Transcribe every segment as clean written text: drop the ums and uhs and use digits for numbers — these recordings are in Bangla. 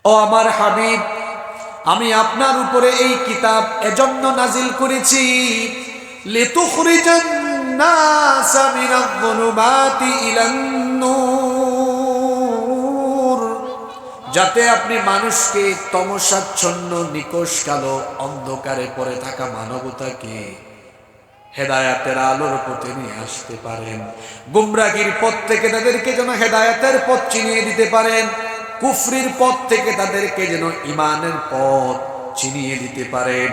ও আমার হাবিব, আমি আপনার উপরে এই কিতাব এজন্য নাজিল করেছি লিতুখরিজান নাসা মিনায-যুলুমাতি ইলান-নূর, যাতে আপনি মানুষকে তমসাচ্ছন্ন নিকষ কালো অন্ধকারে পড়ে থাকা মানবতাকে হেদায়াতের আলোর পথে নিয়ে আসতে পারেন। গুমরাহির পথ থেকে তাদেরকে যেন হেদায়াতের পথ চিনিয়ে দিতে পারেন, কুফরির পথ থেকে তাদেরকে যেন ঈমানের পথ চিনিয়ে দিতে পারেন,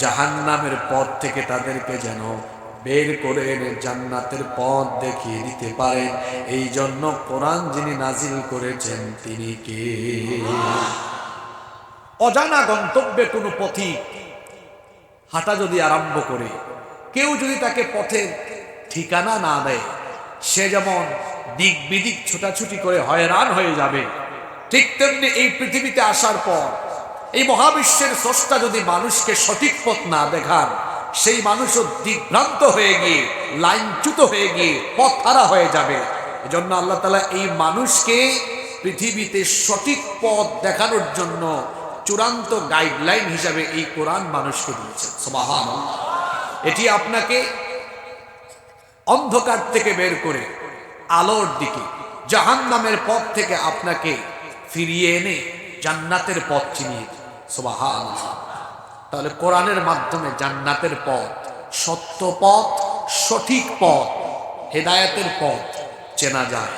জাহান্নামের পথ থেকে তাদেরকে যেন বের করে এনে জান্নাতের পথ দেখিয়ে দিতে পারেন। এই জন্য কোরআন যিনি নাজিল করেছেন তিনি কে? অজানা গন্তব্যে কোনো পথিক হাঁটা যদি আরম্ভ করে, কেউ যদি তাকে পথের ঠিকানা না দেয়, সে যেমন দিক বিদিক ছোটাছুটি করে হয়রান হয়ে যাবে, ঠিক তেমনি এই পৃথিবীতে আসার পর এই মহাবিশ্বের স্রষ্টা যদি মানুষকে সঠিক পথ না দেখান, সেই মানুষও দিগ্ভ্রান্ত হয়ে গিয়ে লাইনচ্যুত হয়ে গিয়ে পথ হারা হয়ে যাবে। এজন্য আল্লাহ তাআলা এই মানুষকে পৃথিবীতে সঠিক পথ দেখানোর জন্য চূড়ান্ত গাইডলাইন হিসাবে এই কোরআন মানুষকে দিয়েছেন। সুবহানাল্লাহ। এটি আপনাকে অন্ধকার থেকে বের করে আলোর দিকে, জাহান্নামের পথ থেকে আপনাকে ফিরিয়ে এনে জান্নাতের পথ চিনিয়ে দেয়। সুবহানাল্লাহ। তাহলে কোরআনের মাধ্যমে জান্নাতের পথ, সত্য পথ, সঠিক পথ, হেদায়েতের পথ চেনা যায়।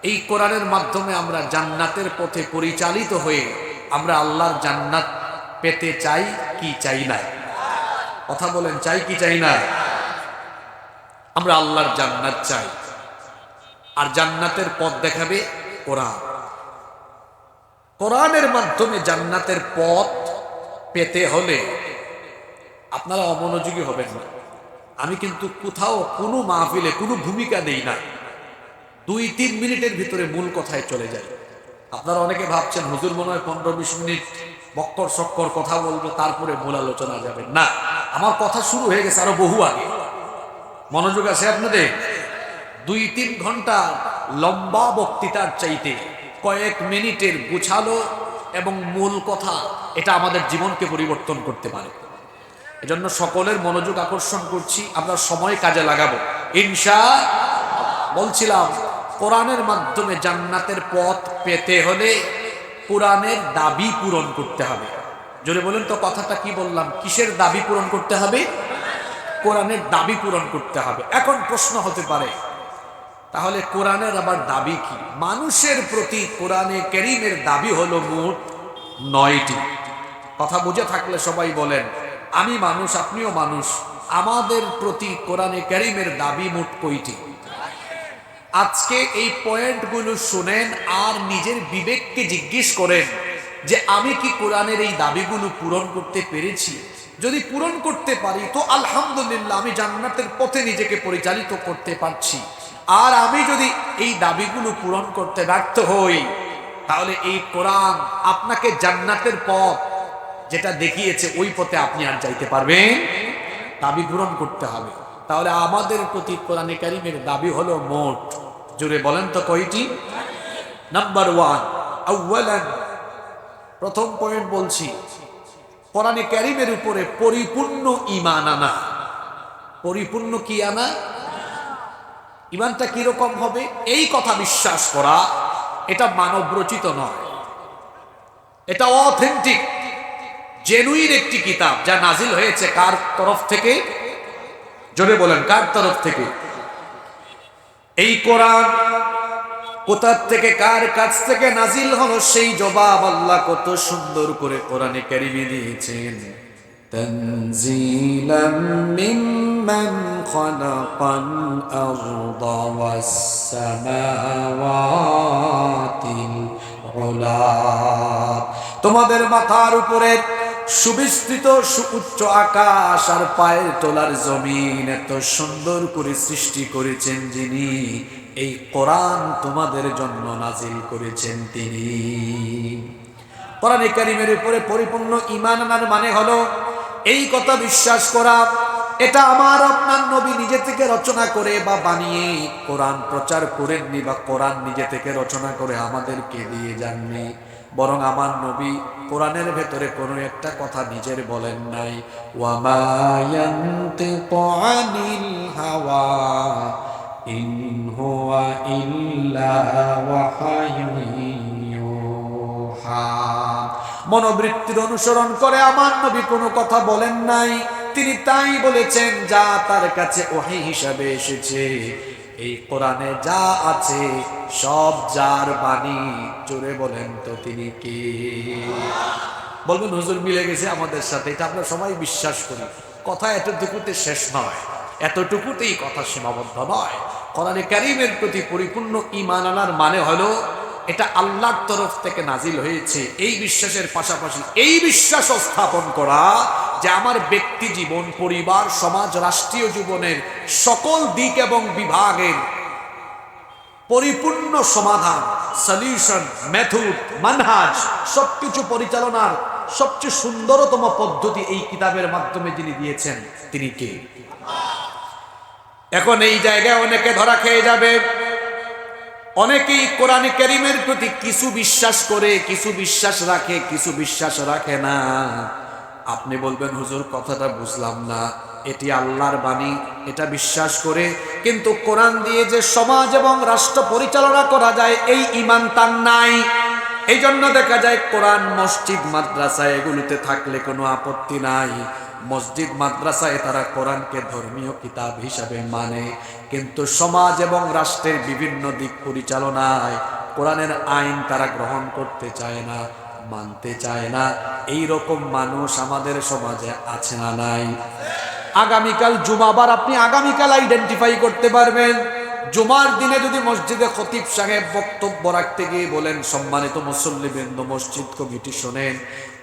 এই কোরআনের মাধ্যমে আমরা জান্নাতের পথে পরিচালিত হয়ে আমরা আল্লাহর জান্নাত পেতে চাই কি চাই না? কথা বলেন, চাই কি চাই না? আমরা আল্লাহর জান্নাত চাই, আর জান্নাতের পথ দেখাবে কোরআন। কোরআনের মাধ্যমে জান্নাতের পথ পেতে হলে আপনারা অমনোযোগী হবেন না। আমি কিন্তু কোথাও কোনো মাহফিলে কোনো ভূমিকা দেই না, 2-3 মিনিটের ভিতরে মূল কথায় চলে যায়। আপনারা অনেকে ভাবছেন হুজুর মনে হয় 15-20 মিনিট বক্কর সক্কর কথা বলবে, তারপরে মূল আলোচনা যাবে না। আমার কথা শুরু হয়ে গেছে আরো বহু আগে। মনোযোগ আছে আপনাদের? 2-3 ঘন্টা লম্বা বক্তৃতার চাইতে কয়েক মিনিটের গুছালো এবং মূল কথা, এটা আমাদের জীবনকে পরিবর্তন করতে পারে। এজন্য সকলের মনোযোগ আকর্ষণ করছি, আমরা সময় কাজে লাগাবো ইনশাআল্লাহ। বলছিলাম কোরআনের মাধ্যমে জান্নাতের পথ পেতে হলে কোরআনের দাবি পূরণ করতে হবে। জোরে বলেন তো কথাটা কি বললাম? কিসের দাবি পূরণ করতে হবে? কোরআনের দাবি পূরণ করতে হবে। এখন প্রশ্ন হতে পারে, তাহলে কোরআনের আবার দাবি কি? মানুষের প্রতি কোরআনে কারীমের দাবি হলো মোট 9টি। কথা বুঝে থাকলে সবাই বলেন, আমি মানুষ, আপনিও মানুষ, আমাদের প্রতি কোরআনে কারীমের দাবি মোট কয়টি? আজকে এই পয়েন্টগুলো শুনেন আর নিজের বিবেককে জিজ্ঞেস করেন যে আমি কি কোরআনের এই দাবিগুলো পূরণ করতে পেরেছি? যদি পূরণ করতে পারি তো আলহামদুলিল্লাহ, আমি জান্নাতের পথে নিজেকে পরিচালিত করতে পারছি। আর আমি যদি এই দাবিগুলো পূরণ করতে ব্যর্থ হই, তাহলে এই কোরআন আপনাকে জান্নাতের পথ যেটা দেখিয়েছে ওই পথে আপনি আর যাইতে পারবেন। দাবি পূরণ করতে হবে। তাহলে আমাদের প্রতি কোরআনে কারীমের দাবি হলো মোট, জোরে বলেন তো কয়টি? নাম্বার 1, আউয়ালান, প্রথম পয়েন্ট বলছি, কোরআনে কারীমের উপরে পরিপূর্ণ ঈমান আনা। পরিপূর্ণ কি আনা? ঈমানটা কিরকম হবে? এই কথা বিশ্বাস করা এটা মানব রচিত নয়, এটা অথেন্টিক জেনুইন একটি কিতাব যা নাজিল হয়েছে কার তরফ থেকে? জোরে বলেন, কার তরফ থেকে? এই কোরআন কোথা থেকে, কার কাছ থেকে নাজিল হলো, সেই জবাব আল্লাহ কত সুন্দর করে কোরআনে কারীমে দিয়েছেন। তানজিলাম মিম্মান খালাকাল আরদা ওয়াস সামাওয়াতিল উলা, তোমাদের মাথার উপরে সুবিস্তৃত সুউচ্চ আকাশ আর পায়ের তলার জমিন এত সুন্দর করে সৃষ্টি করেছেন যিনি, এই কোরআন তোমাদের জন্য নাজিল করেছেন তিনি। কোরআনে কারীমের উপরে পরিপূর্ণ ঈমান আনার মানে হলো এই কথা বিশ্বাস করা, এটা আমার আপনার নবী নিজে থেকে রচনা করে বা বানিয়ে কোরআন প্রচার করেননি, বা কোরআন নিজে থেকে রচনা করে আমাদেরকে দিয়ে যাননি, বরং আমার নবী কোরআনের ভেতরে কোনো একটা কথা নিজের বলেন নাই, ওয়া মা ইয়ানতিকু আনিল হাওয়া ইন হুয়া ইল্লা ওয়াহায়ুন ইউহা। মনোবৃত্তির অনুসরণ করে আমার নবী কোনো কথা বলেন নাই, তিনি তাই বলেছেন যা তার কাছে ওহী হিসাবে এসেছে। এই কোরআনে যা আছে সব যার বাণী। জোরে বলেন তো তিনি কে? বলবেন হুজুর মিলে গেছে আমাদের সাথে, এটা আমরা সবাই বিশ্বাস করি। কথা এতটুকুতে শেষ নয়, এতটুকুতেই কথা সীমাবদ্ধ নয়। কোরআনে কারীমের প্রতি পরিপূর্ণ ঈমান আনার মানে হলো এটা আল্লাহর তরফ থেকে নাজিল হয়েছে, এই বিশ্বাসের পাশাপাশি এই বিশ্বাস স্থাপন করা যে আমার ব্যক্তি জীবন, পরিবার, সমাজ, রাষ্ট্রীয় জীবনের সকল দিক এবং বিভাগের পরিপূর্ণ সমাধান, সলিউশন, মেথড, মানহাজ সবকিছু পরিচালনার সবচেয়ে সুন্দরতম পদ্ধতি এই কিতাবের মাধ্যমে যিনি দিয়েছেন তিনি কে? এখন এই জায়গায় অনেকে ধরা খেয়ে যাবে। অনেকেই কোরআনে কারীমের প্রতি কিছু বিশ্বাস করে, কিছু বিশ্বাস রাখে, কিছু বিশ্বাস রাখে না। আপনি বলবেন হুজুর কথাটা বুঝলাম না, এটি আল্লাহর বাণী, এটা বিশ্বাস করে কিন্তু কোরআন দিয়ে যে সমাজ এবং রাষ্ট্র পরিচালনা করা যায় এই ঈমান তার নাই। এই জন্য দেখা যায় কোরআন মসজিদ মাদ্রাসা এগুলোতে থাকলে কোনো আপত্তি নাই। মসজিদ মাদ্রাসায় তারা কোরআনকে ধর্মীয় কিতাব হিসাবে মানে, কিন্তু সমাজ এবং রাষ্ট্রের বিভিন্ন দিক পরিচালনায় কোরআনের আইন তারা গ্রহণ করতে চায় না, মানতে চায় না। এই রকম মানুষ আমাদের সমাজে আছে না নাই? আগামীকাল জুমাবার, আপনি আগামীকাল আইডেন্টিফাই করতে পারবেন। জুমার দিনে যদি মসজিদে খতিব সাহেব বক্তব্য রাখতে গিয়ে বলেন, সম্মানিত মুসল্লিবৃন্দ, মসজিদ কমিটি শোনেন,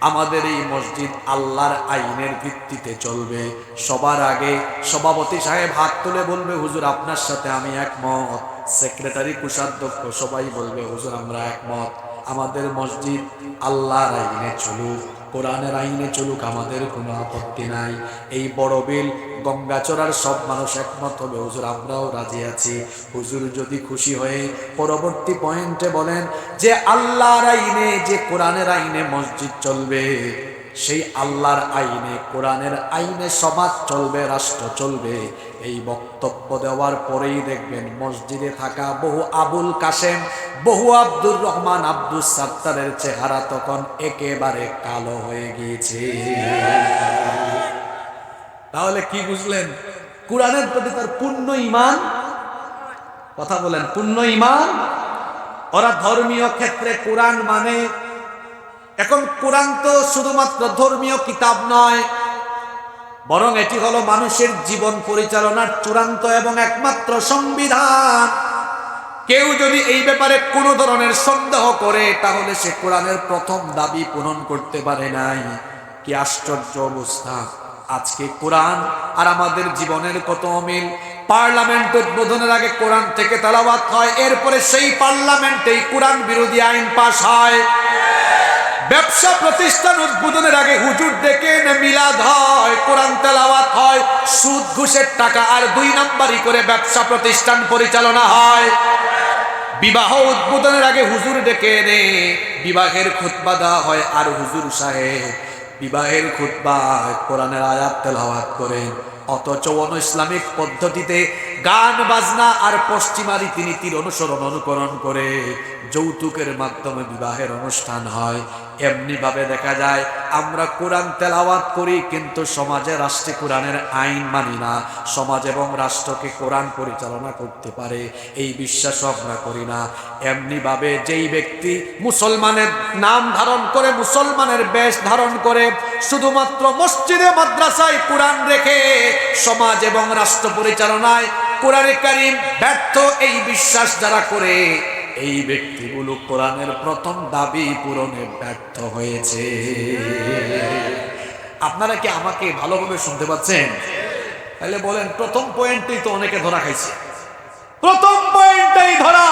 আমাদের এই মসজিদ আল্লাহর আইনের ভিত্তিতে চলবে। সবার আগে সভাপতি সাহেব হাত তুলে বলবে হুজুর আপনার সাথে আমি একমত। সেক্রেটারি, কোষাধ্যক্ষ সবাই বলবে হুজুর আমরা একমত। আমাদের মসজিদ আল্লাহর আইনে চলুক, কোরআনের আইনে চলুক, আমাদের কোনো আপত্তি নাই। এই বড় বিল গঙ্গাচড়ার সব মানুষ একমত হবে হুজুর আমরাও রাজি আছি। হুজুর যদি খুশি হয়ে পরবর্তী পয়েন্টে বলেন যে আল্লাহর আইনে, যে কোরআনের আইনে মসজিদ চলবে, সেই আল্লাহর আইনে, কোরআনের আইনে সমাজ চলবে, রাষ্ট্র চলবে। এই বক্তব্য দেওয়ার পরেই দেখবেন মসজিদে থাকা বহু আবুল কাশেম, বহু আব্দুর রহমান, আব্দুস সাত্তারের চেহারা তখন একেবারে কালো হয়ে গিয়েছে। তাহলে কি বুঝলেন? কোরআনের প্রতি তার পূর্ণ ঈমান। কথা বলেন, পূর্ণ ঈমান। ওরা ধর্মীয় ক্ষেত্রে কোরআন মানে। এখন কোরআন তো শুধুমাত্র ধর্মীয় কিতাব নয়, বরং এটি হলো মানুষের জীবন পরিচালনার চূড়ান্ত এবং একমাত্র সংবিধান। কেউ যদি এই ব্যাপারে কোনো ধরনের সন্দেহ করে তাহলে সে কোরআনের প্রথম দাবি পূরণ করতে পারে নাই। কি আশ্চর্য অবস্থা! আজকে কোরআন আর আমাদের জীবনের কত অমিল। পার্লামেন্ট উদ্বোধনের আগে কোরআন থেকে তেলাওয়াত হয়, এরপরে সেই পার্লামেন্টেই কোরআন বিরোধী আইন পাস হয়। ব্যবসা প্রতিষ্ঠান উদ্বোধনের আগে হুজুর ডেকে এনে মিলাদ হয়, কোরআন তেলাওয়াত হয়, সুদ ঘুষের টাকা আর 2 নাম্বারি করে ব্যবসা প্রতিষ্ঠান পরিচালনা হয়। বিবাহ উদ্বোধনের আগে হুজুর ডেকে এনে বিবাহের খুতবা দেওয়া হয়, আর হুজুর সাহেব বিবাহের খুতবায় কোরআনের আয়াত তেলাওয়াত করেন। অথচ ইসলামিক পদ্ধতিতে গান বাজনা আর পশ্চিমা রীতিনীতির অনুকরণ করে যৌতুকের মাধ্যমে বিবাহের অনুষ্ঠান হয়। এমনি ভাবে দেখা যায় আমরা কোরআন তেলাওয়াত করি কিন্তু সমাজে, রাষ্ট্রে কোরআনের আইন মানি না। সমাজ এবং রাষ্ট্রকে কোরআন পরিচালনা করতে পারে এই বিশ্বাসও আমরা করি না। এমনি ভাবে যেই ব্যক্তি মুসলমানের নাম ধারণ করে, মুসলমানের বেশ ধারণ করে, শুধুমাত্র মসজিদে মাদ্রাসায় কোরআন রেখে সমাজ এবং রাষ্ট্র পরিচালনায় কোরআনে কারীম ব্যর্থ, এই বিশ্বাস যারা করে এই ব্যক্তিগুলো কোরআনের প্রথম দাবি পূরণে ব্যর্থ হয়েছে। আপনারা কি আমাকে ভালোভাবে শুনতে পাচ্ছেন? তাহলে বলেন, প্রথম পয়েন্টই তো অনেকে ধরা খাইছে। প্রথম পয়েন্টই ধরা,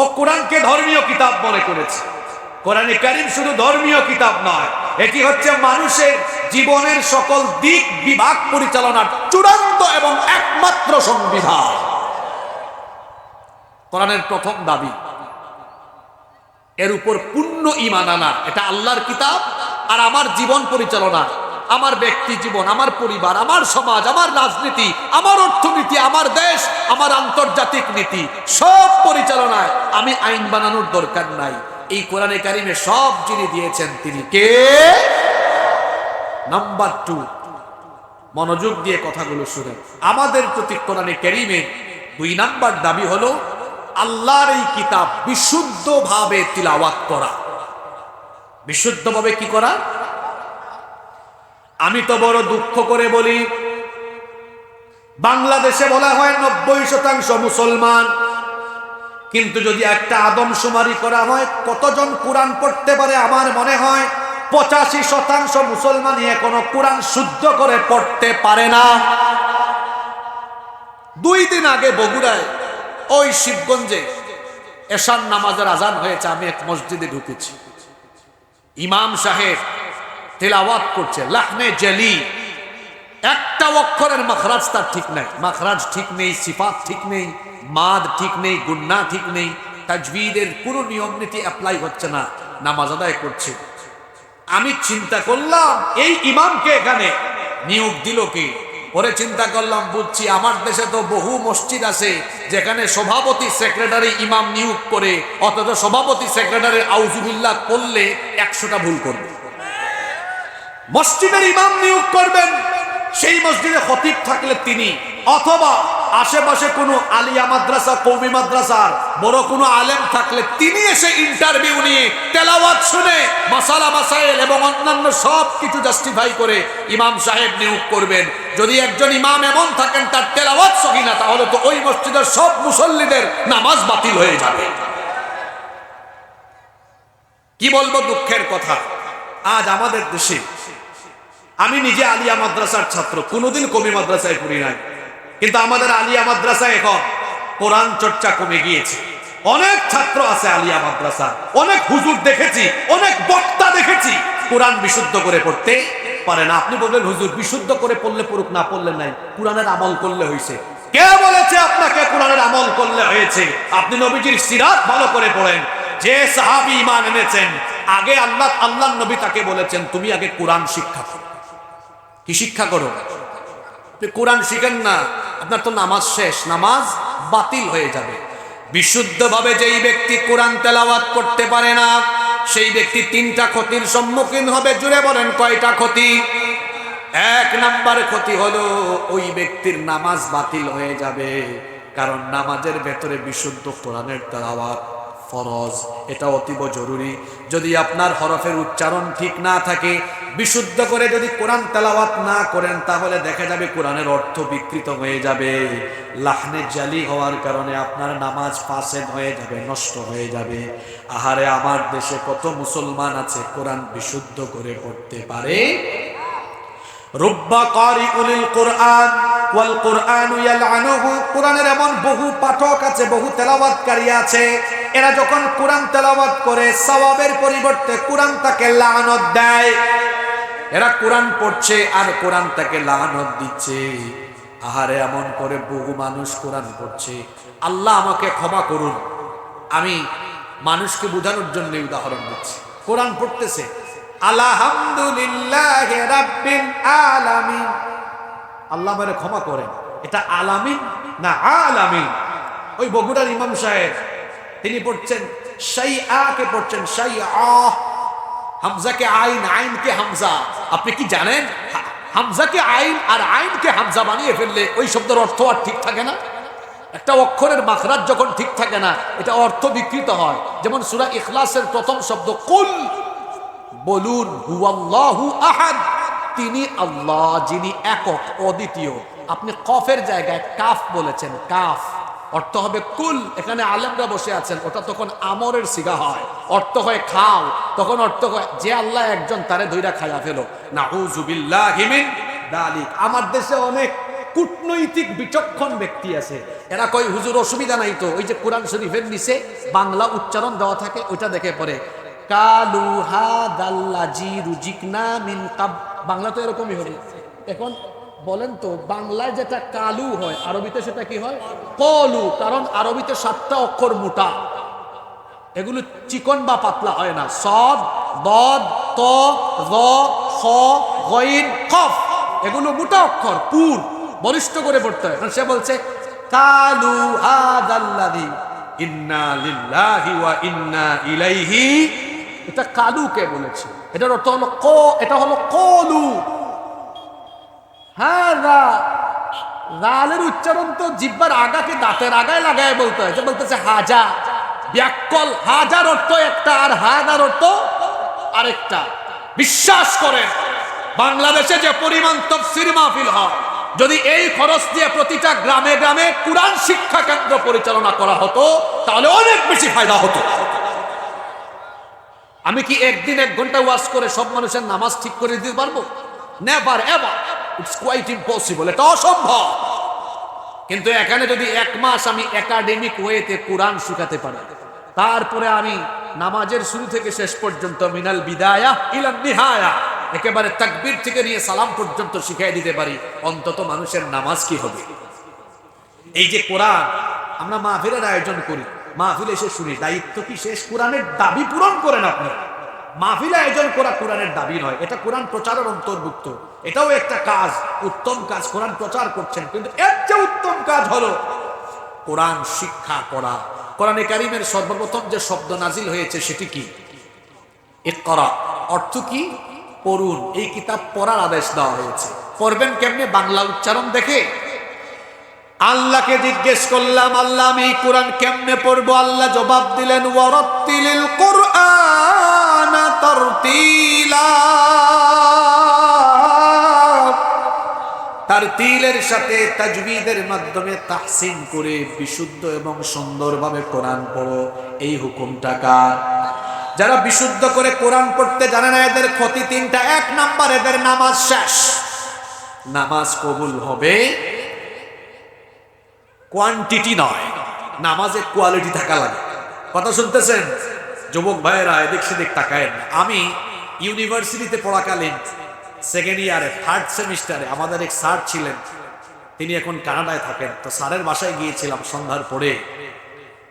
ও কোরআনকে ধর্মীয় কিতাব মনে করেছে। কোরআনে কারীম শুধু ধর্মীয় কিতাব নয়, এটি হচ্ছে মানুষের জীবনের সকল দিক বিভাগ পরিচালনার চূড়ান্ত এবং একমাত্র সংবিধান। কোরআনের প্রথম দাবি। এর উপর পূর্ণ ঈমান আনা। এটা আল্লাহর কিতাব, আর আমার জীবন পরিচালনা, আমার ব্যক্তি জীবন, আমার পরিবার, আমার সমাজ, আমার রাজনীতি, আমার অর্থনীতি, আমার দেশ, আমার আন্তর্জাতিক নীতি, সব পরিচালনায় আমি আইন বানানোর দরকার নাই। এই কোরআনে কারিমে সব যিনি দিয়েছেন তিনি কে? নাম্বার 2, মনোযোগ দিয়ে কথাগুলো শুনেন। আমাদের প্রতি কোরআনে কারিমে 2 নাম্বার দাবি হলো আল্লাহর এই কিতাব বিশুদ্ধভাবে তিলাওয়াত করা। বিশুদ্ধভাবে কি করা? আমি তো বড় দুঃখ করে বলি, বাংলাদেশে বলা হয় 90% মুসলমান, কিন্তু যদি একটা আদমশুমারি করা হয় কতজন কোরআন পড়তে পারে, আমার মনে হয় 85% মুসলমানই এখনো কোরআন শুদ্ধ করে পড়তে পারে না। 2 দিন আগে বগুড়ায় ওই শিবগঞ্জে এশার নামাজের আজান হয়েছে, আমি এক মসজিদে ঢুকেছি, ইমাম সাহেব তেলাওয়াত করছে লাহনে জালি, একটা অক্ষরের মাখরাজ তার ঠিক নাই, মাখরাজ ঠিক নেই, সিফাত ঠিক নেই, মাদ ঠিক নেই, গুন্না ঠিক নেই, তাজবীদের কোনো নিয়ম নীতি অ্যাপ্লাই হচ্ছে না, নামাজ আদায় করছে। আমি চিন্তা করলাম এই ইমামকে এখানে নিয়োগ দিল কি? পরে চিন্তা করলাম, বুঝছি আমার দেশে তো বহু মসজিদ আছে যেখানে সভাপতি সেক্রেটারি ইমাম নিয়োগ করে, অথচ সভাপতি সেক্রেটারি আউযুবিল্লাহ করলে 100টা ভুল করবে। মসজিদের ইমাম নিয়োগ করবেন, সেই মসজিদে খতিব থাকলে তিনি, অথবা আশেপাশে কোনো আলিয়া মাদ্রাসা, কওমি মাদ্রাসার বড় কোনো আলেম থাকলে তিনি এসে ইন্টারভিউ নিয়ে তেলাওয়াত শুনে মাসালা মাসাইল এবং অন্যান্য সব কিছু জাস্টিফাই করে ইমাম সাহেব নিয়োগ করবেন। যদি একজন ইমাম এমন থাকেন তার তেলাওয়াত সহি না, তাহলে তো ওই মসজিদের সব মুসল্লিদের নামাজ বাতিল হয়ে যাবে। কি বলবো দুঃখের কথা, আজ আমাদের দেশে, আমি নিজে আলিয়া মাদ্রাসার ছাত্র, কোনোদিন কওমি মাদ্রাসায় পড়ি নাই, কিন্তু আমাদের আলিয়া মাদ্রাসায় এখন কোরআন চর্চা কমে গিয়েছে। অনেক ছাত্র আছে আলিয়া মাদ্রাসা, অনেক হুজুর দেখেছি, অনেক বক্তা দেখেছি, কোরআন বিশুদ্ধ করে পড়তে পারে না। আপনি বলবেন হুজুর বিশুদ্ধ করে পড়লে পড়ুক, না পড়লে নাই, কোরআনের আমল করলে হয়েছে। কে বলেছে আপনাকে কোরআনের আমল করলে হয়েছে? আপনি নবীজির সিরাত ভালো করে পড়েন। যে সাহাবী ঈমান এনেছেন, আগে আল্লাহর নবী তাকে বলেছেন তুমি আগে কোরআন শিক্ষা করো। কি শিক্ষা করো? আপনি কোরআন শিখেন না, আপনার তো নামাজ শেষ, নামাজ বাতিল হয়ে যাবে। বিশুদ্ধভাবে যেই ব্যক্তি কোরআন তেলাওয়াত করতে পারে না, সেই ব্যক্তি 3টা ক্ষতির সম্মুখীন হবে। জুড়ে বলেন কয়টা ক্ষতি? 1 নাম্বার ক্ষতি হলো ওই ব্যক্তির নামাজ বাতিল হয়ে যাবে, কারণ নামাজের ভেতরে বিশুদ্ধ কোরআনের তেলাওয়াত ফরজ, এটা অতীব জরুরি। যদি আপনার হরফের উচ্চারণ ঠিক না থাকে, বিশুদ্ধ করে যদি কোরআন তেলাওয়াত না করেন, তাহলে দেখা যাবে কোরআনের অর্থ বিকৃত হয়ে যাবে, লাহনে জালি হওয়ার কারণে আপনার নামাজ ফাসেদ হয়ে যাবে, নষ্ট হয়ে যাবে। আহারে, আমার দেশে কত মুসলমান আছে কোরআন বিশুদ্ধ করে পড়তে পারে। রুব্বা কারিউল কোরআন ওয়াল কোরআনু ইয়ালআনুহু, কোরআনের এমন বহু পাঠক আছে, বহু তেলাওয়াতকারী আছে, এরা যখন কোরআন তেলাওয়াত করে সওয়াবের পরিবর্তে কোরআন তাকে লানত দেয়। এরা কোরআন পড়ছে আর কোরআন তাকে লানত দিচ্ছে। আহারে, এমন করে বহু মানুষ কোরআন পড়ছে। আল্লাহ আমাকে ক্ষমা করুন, আমি মানুষকে বোঝানোর জন্য উদাহরণ দিচ্ছি। কোরআন পড়তেছে আলহামদুলিল্লাহি রাব্বিল আলামিন, আল্লাহ আমারে ক্ষমা করেন, এটা আলামিন না আলামিন। ওই বগুড়ার ইমাম সাহেব তিনি পড়ছেন শাইআ কে পড়ছেন শাইআ, হামজাকে আইন, আইনকে হামজা। আপনি কি জানেন হামজাকে আইন আর আইনকে হামজা বানিয়ে ফেললে ওই শব্দের অর্থ আর ঠিক থাকে না? একটা অক্ষরের মাখরাজ যখন ঠিক থাকে না, এটা অর্থ বিকৃত হয়। যেমন সূরা ইখলাসের প্রথম শব্দ কুল, বলুন হুয়াল্লাহু আহাদ, তিনি আল্লাহ যিনি একক অদ্বিতীয়। আপনি কফের জায়গায় কাফ বলেছেন, কাফ অর্থ হবে কুল। এখানে আলেমরা বসে আছেন, ওটা তখন আমরের সিগা হয়, অর্থ হয় খাও, তখন অর্থ হয় যে আল্লাহ একজন, তারে ধইরা খায়া ফেলো। নাউযু বিল্লাহি মিন যালিক। আমার দেশে অনেক কূটনৈতিক বিচক্ষণ ব্যক্তি আছে, এরা কয় হুজুর অসুবিধা নাই তো, ওই যে কোরআন শরীফের নিচে বাংলা উচ্চারণ দেওয়া থাকে, ওইটা দেখে পড়ে কালু হাদাল্লাজি রুজিকনা মিন কাব। বাংলা তো এরকমই হবে। এখন বলেন তো, বাংলায় যেটা কালু হয়, আরবিতে সেটা কি হয়? কলু, কারণ আরবিতে 7টা অক্ষর মোটা। এগুলো চিকন বা পাতলা হয় না। সদ, দদ, ত, র, খ, গইন, কফ, এগুলো মোটা অক্ষর, পুর বলিষ্ঠ করে পড়তে হয়। সে বলছে কালু হাদাল্লাযী ইন্না লিল্লাহি ওয়া ইন্না ইলাইহি, এটা কালু কে বলেছে? এটার অর্থ হলো এটা হলো কলু। হাদা, গালের উচ্চারণ তো জিহ্বার আগাকে দাঁতের আগায় লাগায় বলতে হয়। যে বলতেছে হাজা, ব্যাকল, হাজার অর্থ একটা আর হাজার অর্থ আরেকটা। বিশ্বাস করেন বাংলাদেশে যে পরিমাণ তাফসীর মাহফিল হয়, যদি এই খরচ দিয়ে প্রতিটা গ্রামে গ্রামে কুরআন শিক্ষা কেন্দ্র পরিচালনা করা হতো তাহলে অনেক বেশি ফায়দা হতো। আমি কি একদিন 1 ঘন্টা ওয়াজ করে সব মানুষের নামাজ ঠিক করে দিতে পারবো? Never ever, it's quite impossible, এটা অসম্ভব। কিন্তু এখানে যদি 1 মাস আমি একাডেমিক ওয়েতে কোরআন শিখাতে পারি, তারপরে আমি নামাজের শুরু থেকে শেষ পর্যন্ত মিনাল বিদায়া ইলান নিহায়া, একেবারে তাকবীর থেকে নিয়ে সালাম পর্যন্ত শিখিয়ে দিতে পারি, অন্তত মানুষের নামাজ কি হবে? এই যে কোরআন আমরা মাহফিলের আয়োজন করি, মাহফিলে এসে শুনি, দায়িত্ব কি শেষ? কোরআনের দাবি পূরণ করেন আপনি। মাহফিল আয়োজন করা কোরআনের দাবি নয়, এটা কোরআন প্রচারের অন্তর্ভুক্ত। এটাও একটা কাজ, উত্তম কাজ, কোরআন প্রচার করছেন। কিন্তু এর চেয়ে উত্তম কাজ হলো কোরআন শিক্ষা করা। কোরআনে কারীমের সর্বপ্রথম যে শব্দ নাজিল হয়েছে সেটি কি? ইকরা। অর্থ কি? পড়ুন। এই কিতাব পড়ার আদেশ দেওয়া হয়েছে। পড়বেন কেমনে? বাংলা উচ্চারণ দেখে। আল্লাহকে জিজ্ঞেস করলাম, আল্লাহ আমি এই কোরআন কেমনে পড়বো? আল্লাহ জবাব দিলেন, ওয়ারাত্তিলিল কুরআনা তারতিলা। তারতিলের সাথে তাজবিদের মাধ্যমে তাহসিন করে বিশুদ্ধ এবং সুন্দরভাবে কোরআন পড়ো। এই হুকুমটা কার? যারা বিশুদ্ধ করে কোরআন পড়তে জানে না এদের ক্ষতি 3টা। 1 নাম্বার, এদের নামাজ শেষ। নামাজ কবুল হবে কোয়ান্টিটি নয়, নামাজে কোয়ালিটি থাকা লাগে। কথা শুনতেছেন যুবক ভাইয়েরা? এদিক সেদিক তাকায়েন না। আমি ইউনিভার্সিটিতে পড়াকালীন 2nd ইয়ারে 3rd সেমিস্টারে আমাদের এক স্যার ছিলেন, তিনি এখন কানাডায় থাকেন। তো স্যারের বাসায় গিয়েছিলাম সন্ধ্যার পরে।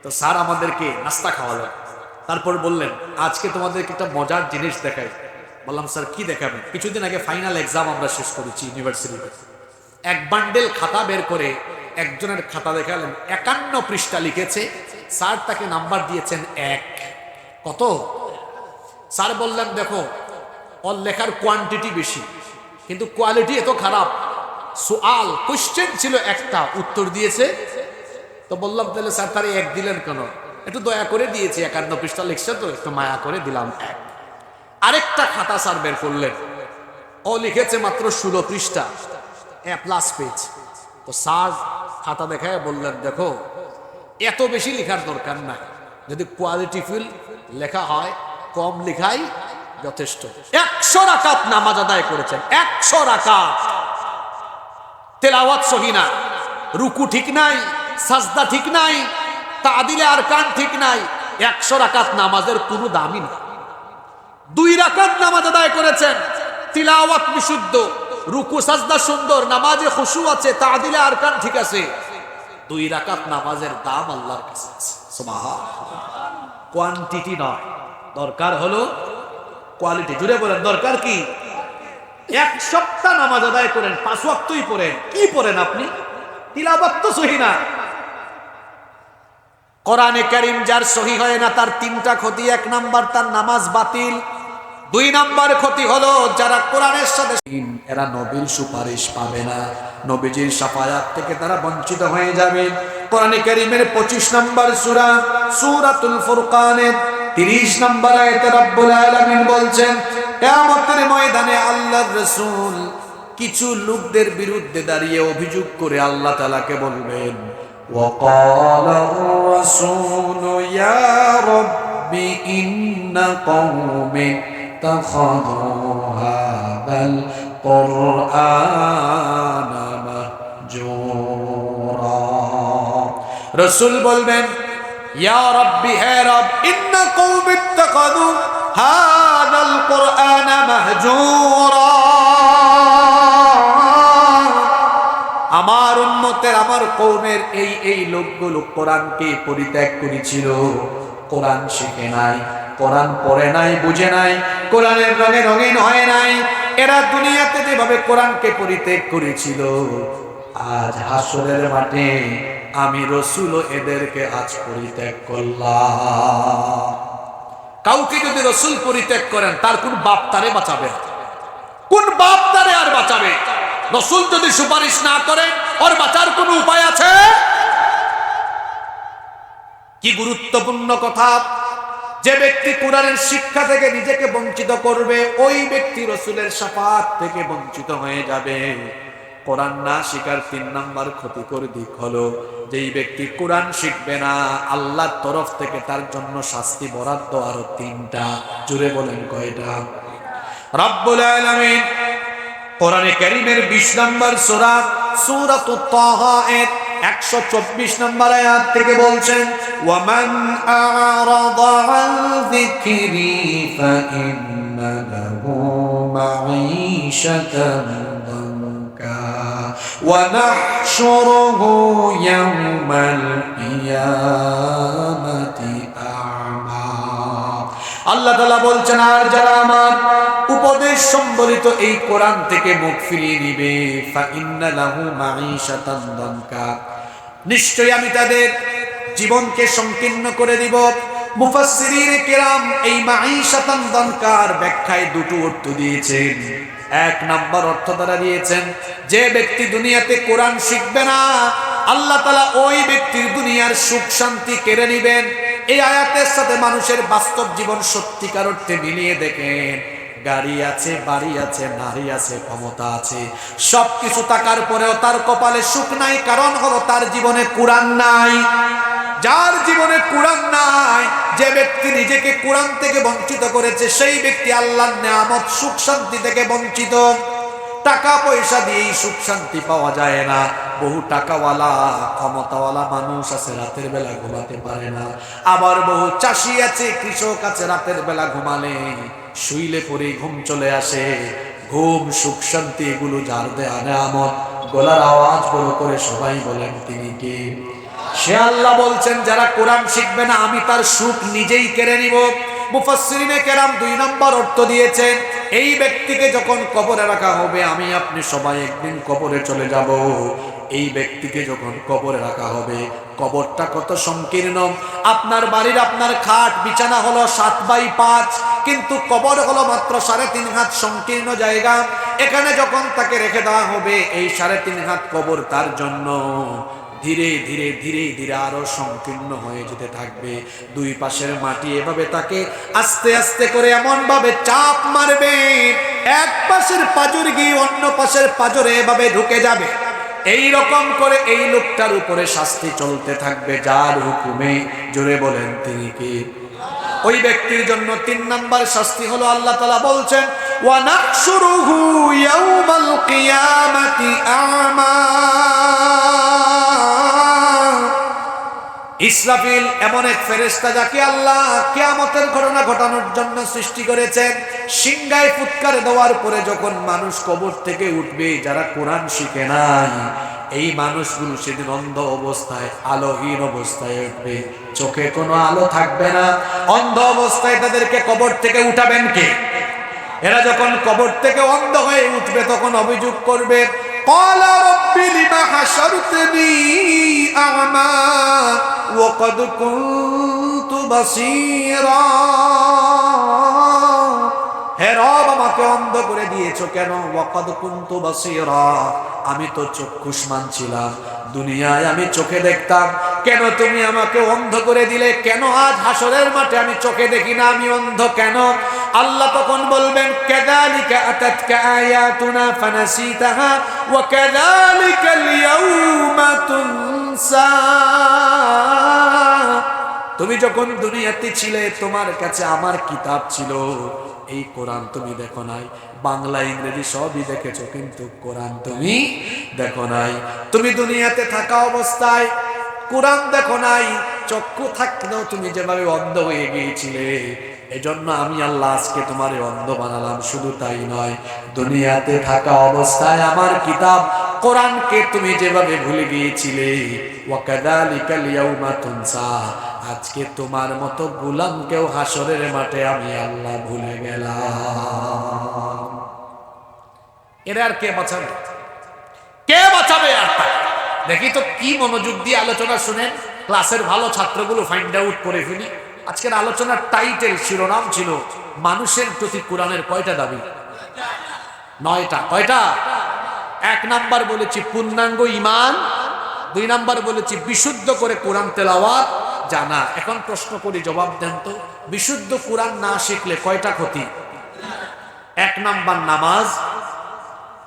তো স্যার আমাদেরকে নাস্তা খাওয়ালেন, তারপর বললেন আজকে তোমাদেরকে একটা মজার জিনিস দেখাই। বললাম স্যার কি দেখাবেন? কিছুদিন আগে ফাইনাল এক্সাম আমরা শেষ করেছি ইউনিভার্সিটিতে। 1 বান্ডেল খাতা বের করে একজনের খাতা দেখালেন, 51 পৃষ্ঠা লিখেছে। স্যার তাকে নাম্বার দিয়েছেন 1। কত? স্যার বললেন দেখো ওর লেখার কোয়ান্টিটি বেশি কিন্তু কোয়ালিটি এত খারাপ। সুআল কোশ্চেন ছিল একটা, উত্তর দিয়েছে। তো বললাম তাহলে স্যার তারে 1 দিলেন কেন? একটু দয়া করে দিয়েছি, 51 পৃষ্ঠা লিখছে তো একটু মায়া করে দিলাম 1। আরেকটা খাতা স্যার বের করলেন, ও লিখেছে মাত্র 16 পৃষ্ঠা, A+ পেজ। তো স্যার খাতা দেখায় বললেন দেখো এত বেশি লেখার দরকার নাই, যদি কোয়ালিটিফুল লেখা হয় কম লেখাই যথেষ্ট। 100 রাকাত নামাজ আদায় করেছেন, 100 রাকাত। তেলাওয়াত সহি না, রুকু ঠিক নাই, সাজদা ঠিক নাই, তাদিলে আরকান ঠিক নাই। 100 রাকাত নামাজের কোনো দামই না। 2 রাকাত নামাজ আদায় করেছেন, তিলাওয়াত বিশুদ্ধ, রুকু সাজদা সুন্দর, নামাজে খুশু আছে, তাদিলে আরকান ঠিক আছে। 2 রাকাত নামাজের দাম আল্লাহর কাছে আছে। সুবহানাল্লাহ। কোয়ান্টিটি নয়, দরকার হলো কোয়ালিটি। জুড়ে বলেন দরকার কি? 1 সপ্তাহ নামাজ আদায় করেন, 5 ওয়াক্তই পড়েন, কি পড়েন আপনি? তিলাওয়াত তো সহি না। কোরআনে কারীম যার সহি হয় না তার 3টা ক্ষতি। 1 নাম্বার তার নামাজ বাতিল। 2 নাম্বার ক্ষতি হলো যারা কোরআনের সাথে, এরা নবীর সুপারিশ পাবে না, নবীজির শাফায়াত থেকে তারা বঞ্চিত হয়ে যাবে। কোরআনে কারীমের 25 নম্বর সূরা সূরাতুল ফুরকানের 30 নম্বর আয়াতে রব্বুল আলামিন বলছেন কিয়ামতের ময়দানে আল্লাহর রাসূল কিছু লোকদের বিরুদ্ধে দাঁড়িয়ে অভিযোগ করে আল্লাহ তাআলাকে বলবেন, ওয়াকালা আর-রাসূলু ইয়া রাব্বি ইন্না কওমি তাখাযু হাযাল কুরআনা মাহজুরা। রাসূল বলবেন ইয়া রাব্বি, হে রব, ইন্না কওমি তাখাযু হাযাল কুরআনা মাহজুরা। আমার উম্মতের, আমার কওমের এই লোকগুলো কোরআনকে পরিত্যাগ করেছিল, কোরআন শিখে নাই, কোরআন পড়ে নাই, বুঝে নাই, কোরআনের রঙে রঙিন হয় নাই। এরা দুনিয়াতে যেভাবে কোরআনকে পরিত্যাগ করেছিল, আজ হাসরের মাঠে আমি রাসূল এদেরকে আজ পরিত্যাগ করলাম। কাউকে যদি রাসূল পরিত্যাগ করেন, তার কোন বাপ তারে বাঁচাবে? কোন বাপ তারে আর বাঁচাবে? রাসূল যদি সুপারিশ না করে, ওর বাঁচার কোন উপায় আছে? কি গুরুত্বপূর্ণ কথা! যে ব্যক্তি কোরআনের শিক্ষা থেকে নিজেকে বঞ্চিত করবে, ওই ব্যক্তি রাসূলের শাফাআত থেকে বঞ্চিত হয়ে যাবে। কোরআন না শিখার 3 নাম্বার ক্ষতিকর দিক হলো, যেই ব্যক্তি কোরআন শিখবে না, আল্লাহর তরফ থেকে তার জন্য শাস্তি বরাদ্দ আরো 3টা। জুড়ে বলেন কয়টা? রব্বুল আলামিন কোরআনে কারীমের 20 নম্বর সূরা সূরাতুত তাহা এর 124 নম্বর আয়াত থেকে বলছেন, ওয়ামান আ'রাদা আন যিকরি ফাইন্না লাহু মাঈশাতান দানকা ওয়া নাহশুরুহু ইয়াওমাল কিয়ামাতি আ'মা। আল্লাহ তাআলা বলছেন, আর যারা আমার উপদেশ সম্বলিত এই কোরআন থেকে মুখ ফিরিয়ে নিবে, ফাইন্না লাহু মাঈশাতান দানকা, নিশ্চয়ই আমি তাদের জীবনকে সংকীর্ণ করে দিব। মুফাসসিরিনে কেরাম এই মাঈশাতান দানকার ব্যাখ্যায় 2টো অর্থ দিয়েছেন। 1 নাম্বার অর্থ তারা দিয়েছেন, যে ব্যক্তি দুনিয়াতে কোরআন শিখবে না, আল্লাহ তাআলা ওই ব্যক্তির দুনিয়ার সুখ শান্তি কেড়ে নেবেন। এই আয়াতের সাথে মানুষের বাস্তব জীবন সত্যিকার অর্থে মিলিয়ে দেখেন। গাড়ি আছে, বাড়ি আছে, নারী আছে, ক্ষমতা আছে, সবকিছু থাকার পরেও তার কপালে সুখ নাই। কারণ হলো তার জীবনে কোরআন নাই। যার জীবনে কোরআন নাই, যে ব্যক্তি নিজেকে কোরআন থেকে বঞ্চিত করেছে, সেই ব্যক্তি আল্লাহর নেয়ামত সুখ শান্তি থেকে বঞ্চিত। টাকা পয়সা দিয়ে সুখ শান্তি পাওয়া যায় না। বহু টাকাওয়ালা ক্ষমতাওয়ালা মানুষ আছে, রাতের বেলা ঘুমাতে পারে না। আবার বহু চাষি আছে, কৃষক আছে, রাতের বেলা ঘুমালে শুইলে পরে ঘুম চলে আসে। ঘুম, সুখ শান্তি এগুলো যার দেয়া নেয়ামত। গলার আওয়াজ বড় করে সবাই বলেন, তিনি কে? সে আল্লাহ বলছেন, যারা কোরআন শিখবে না, আমি তার সুখ নিজেই কেড়ে নিব। মুফাসসিরিনে কেরাম 2 নম্বর অর্থ দিয়েছেন, এই ব্যক্তিকে যখন কবরে রাখা হবে, আমি আপনি সবাই একদিন কবরে চলে যাব। এই ব্যক্তিকে যখন কবরে রাখা হবে, কবরটা কত সংকীর্ণ! আপনার বাড়ির আপনার খাট বিছানা হলো 7x5, কিন্তু কবর হলো মাত্র 3.5 হাত সংকীর্ণ জায়গা। এখানে যখন তাকে রেখে দেওয়া হবে, এই 3.5 হাত কবর তার জন্য ধীরে ধীরে ধীরে ধীরে আরো সংকীর্ণ হয়ে যেতে থাকবে। 2 পাশের মাটি এভাবে তাকে আস্তে আস্তে করে এমন ভাবে চাপ মারবে, এক পাশের পাঁজর গিয়ে অন্য পাশের পাঁজরে এভাবে ঢুকে যাবে। এই রকম করে এই লোকটার উপরে শাস্তি চলতে থাকবে, যার হুকুমে। জোরে বলেন, তিনি কে? ওই ব্যক্তির জন্য 3 নাম্বার শাস্তি হলো, আল্লাহ তাআলা বলছেন, ওয়া নাহশুরুহু ইয়াওমাল কিয়ামাতি আ'মা। ইসরাফিল এমন এক ফেরেশতা, যাকে আল্লাহ কিয়ামতের ঘটনা ঘটানোর জন্য সৃষ্টি করেছেন। সিংহায় ফুৎকার দেওয়ার পরে যখন মানুষ কবর থেকে উঠবে, যারা কোরআন শিখে নাই, এই মানুষগুলো সেদিন অন্ধ অবস্থায়, আলোহীন অবস্থায় উঠবে। চোখে কোনো আলো থাকবে না। অন্ধ অবস্থায় তাদেরকে কবর থেকে উঠাবেন কে? এরা যখন কবর থেকে অন্ধ হয়ে উঠবে, তখন অভিযোগ করবে, قال رب لما حشرتني أعمى وقد كنت بصيرا। হে রব, আমাকে অন্ধ করে দিয়েছো কেন? ওয়াকাদ কুনতু বাসীরা, আমি তো চক্ষুষ্মান ছিলাম, দুনিয়ায় আমি চোখে দেখতাম, কেন তুমি আমাকে অন্ধ করে দিলে? কেন আজ হাসরের মাঠে আমি চোখে দেখি না, আমি অন্ধ কেন? আল্লাহ তখন বলবেন, কাযালিকা আতাতকা আয়াতুনা ফানাসিতাহা ওয়া কাযালিকাল ইয়াউমা তুনসা। তুমি যখন দুনিয়াতে ছিলে, তোমার কাছে আমার কিতাব ছিল, এই কোরআন তুমি দেখো নাই। বাংলা ইংরেজি সবই দেখেছো, কিন্তু কোরআন তুমি দেখো নাই। তুমি দুনিয়াতে থাকা অবস্থায় কোরআন দেখো নাই। চক্ষু থাকলেও তুমি যেভাবে অন্ধ হয়ে গিয়েছিলে, এজন্য আমি আল্লাহ আজকে তোমারে অন্ধ বানালাম। শুধু তাই নয়, দুনিয়াতে থাকা অবস্থায় আমার কিতাব কোরআনকে তুমি যেভাবে ভুলে গিয়েছিলে, ওয়া কাযালিকাল ইয়াউমা তুনসা, আজকে তোমার মতো গোলামকেও হাসরের মাঠে আমি আল্লাহ ভুলে গেলাম। এরা আর কে বাঁচাবে? কে বাঁচাবে? আর দেখি তো কি মনোযোগ দিয়ে আলোচনা শুনেন। ক্লাসের ভালো ছাত্রগুলো ফাইন্ড আউট করে ফেলি। আজকের আলোচনার টাইটেল শিরোনাম ছিল মানুষের প্রতি কোরআনের কয়টা দাবি? 9টা। কয়টা? 1 নাম্বার বলেছি পূর্ণাঙ্গ ঈমান, 2 নাম্বার বলেছি বিশুদ্ধ করে কোরআন তেলাওয়াত জানা। এখন প্রশ্ন করি, জবাব দেন তো, বিশুদ্ধ কোরআন না শিখলে কয়টা ক্ষতি? 1 নাম্বার নামাজ,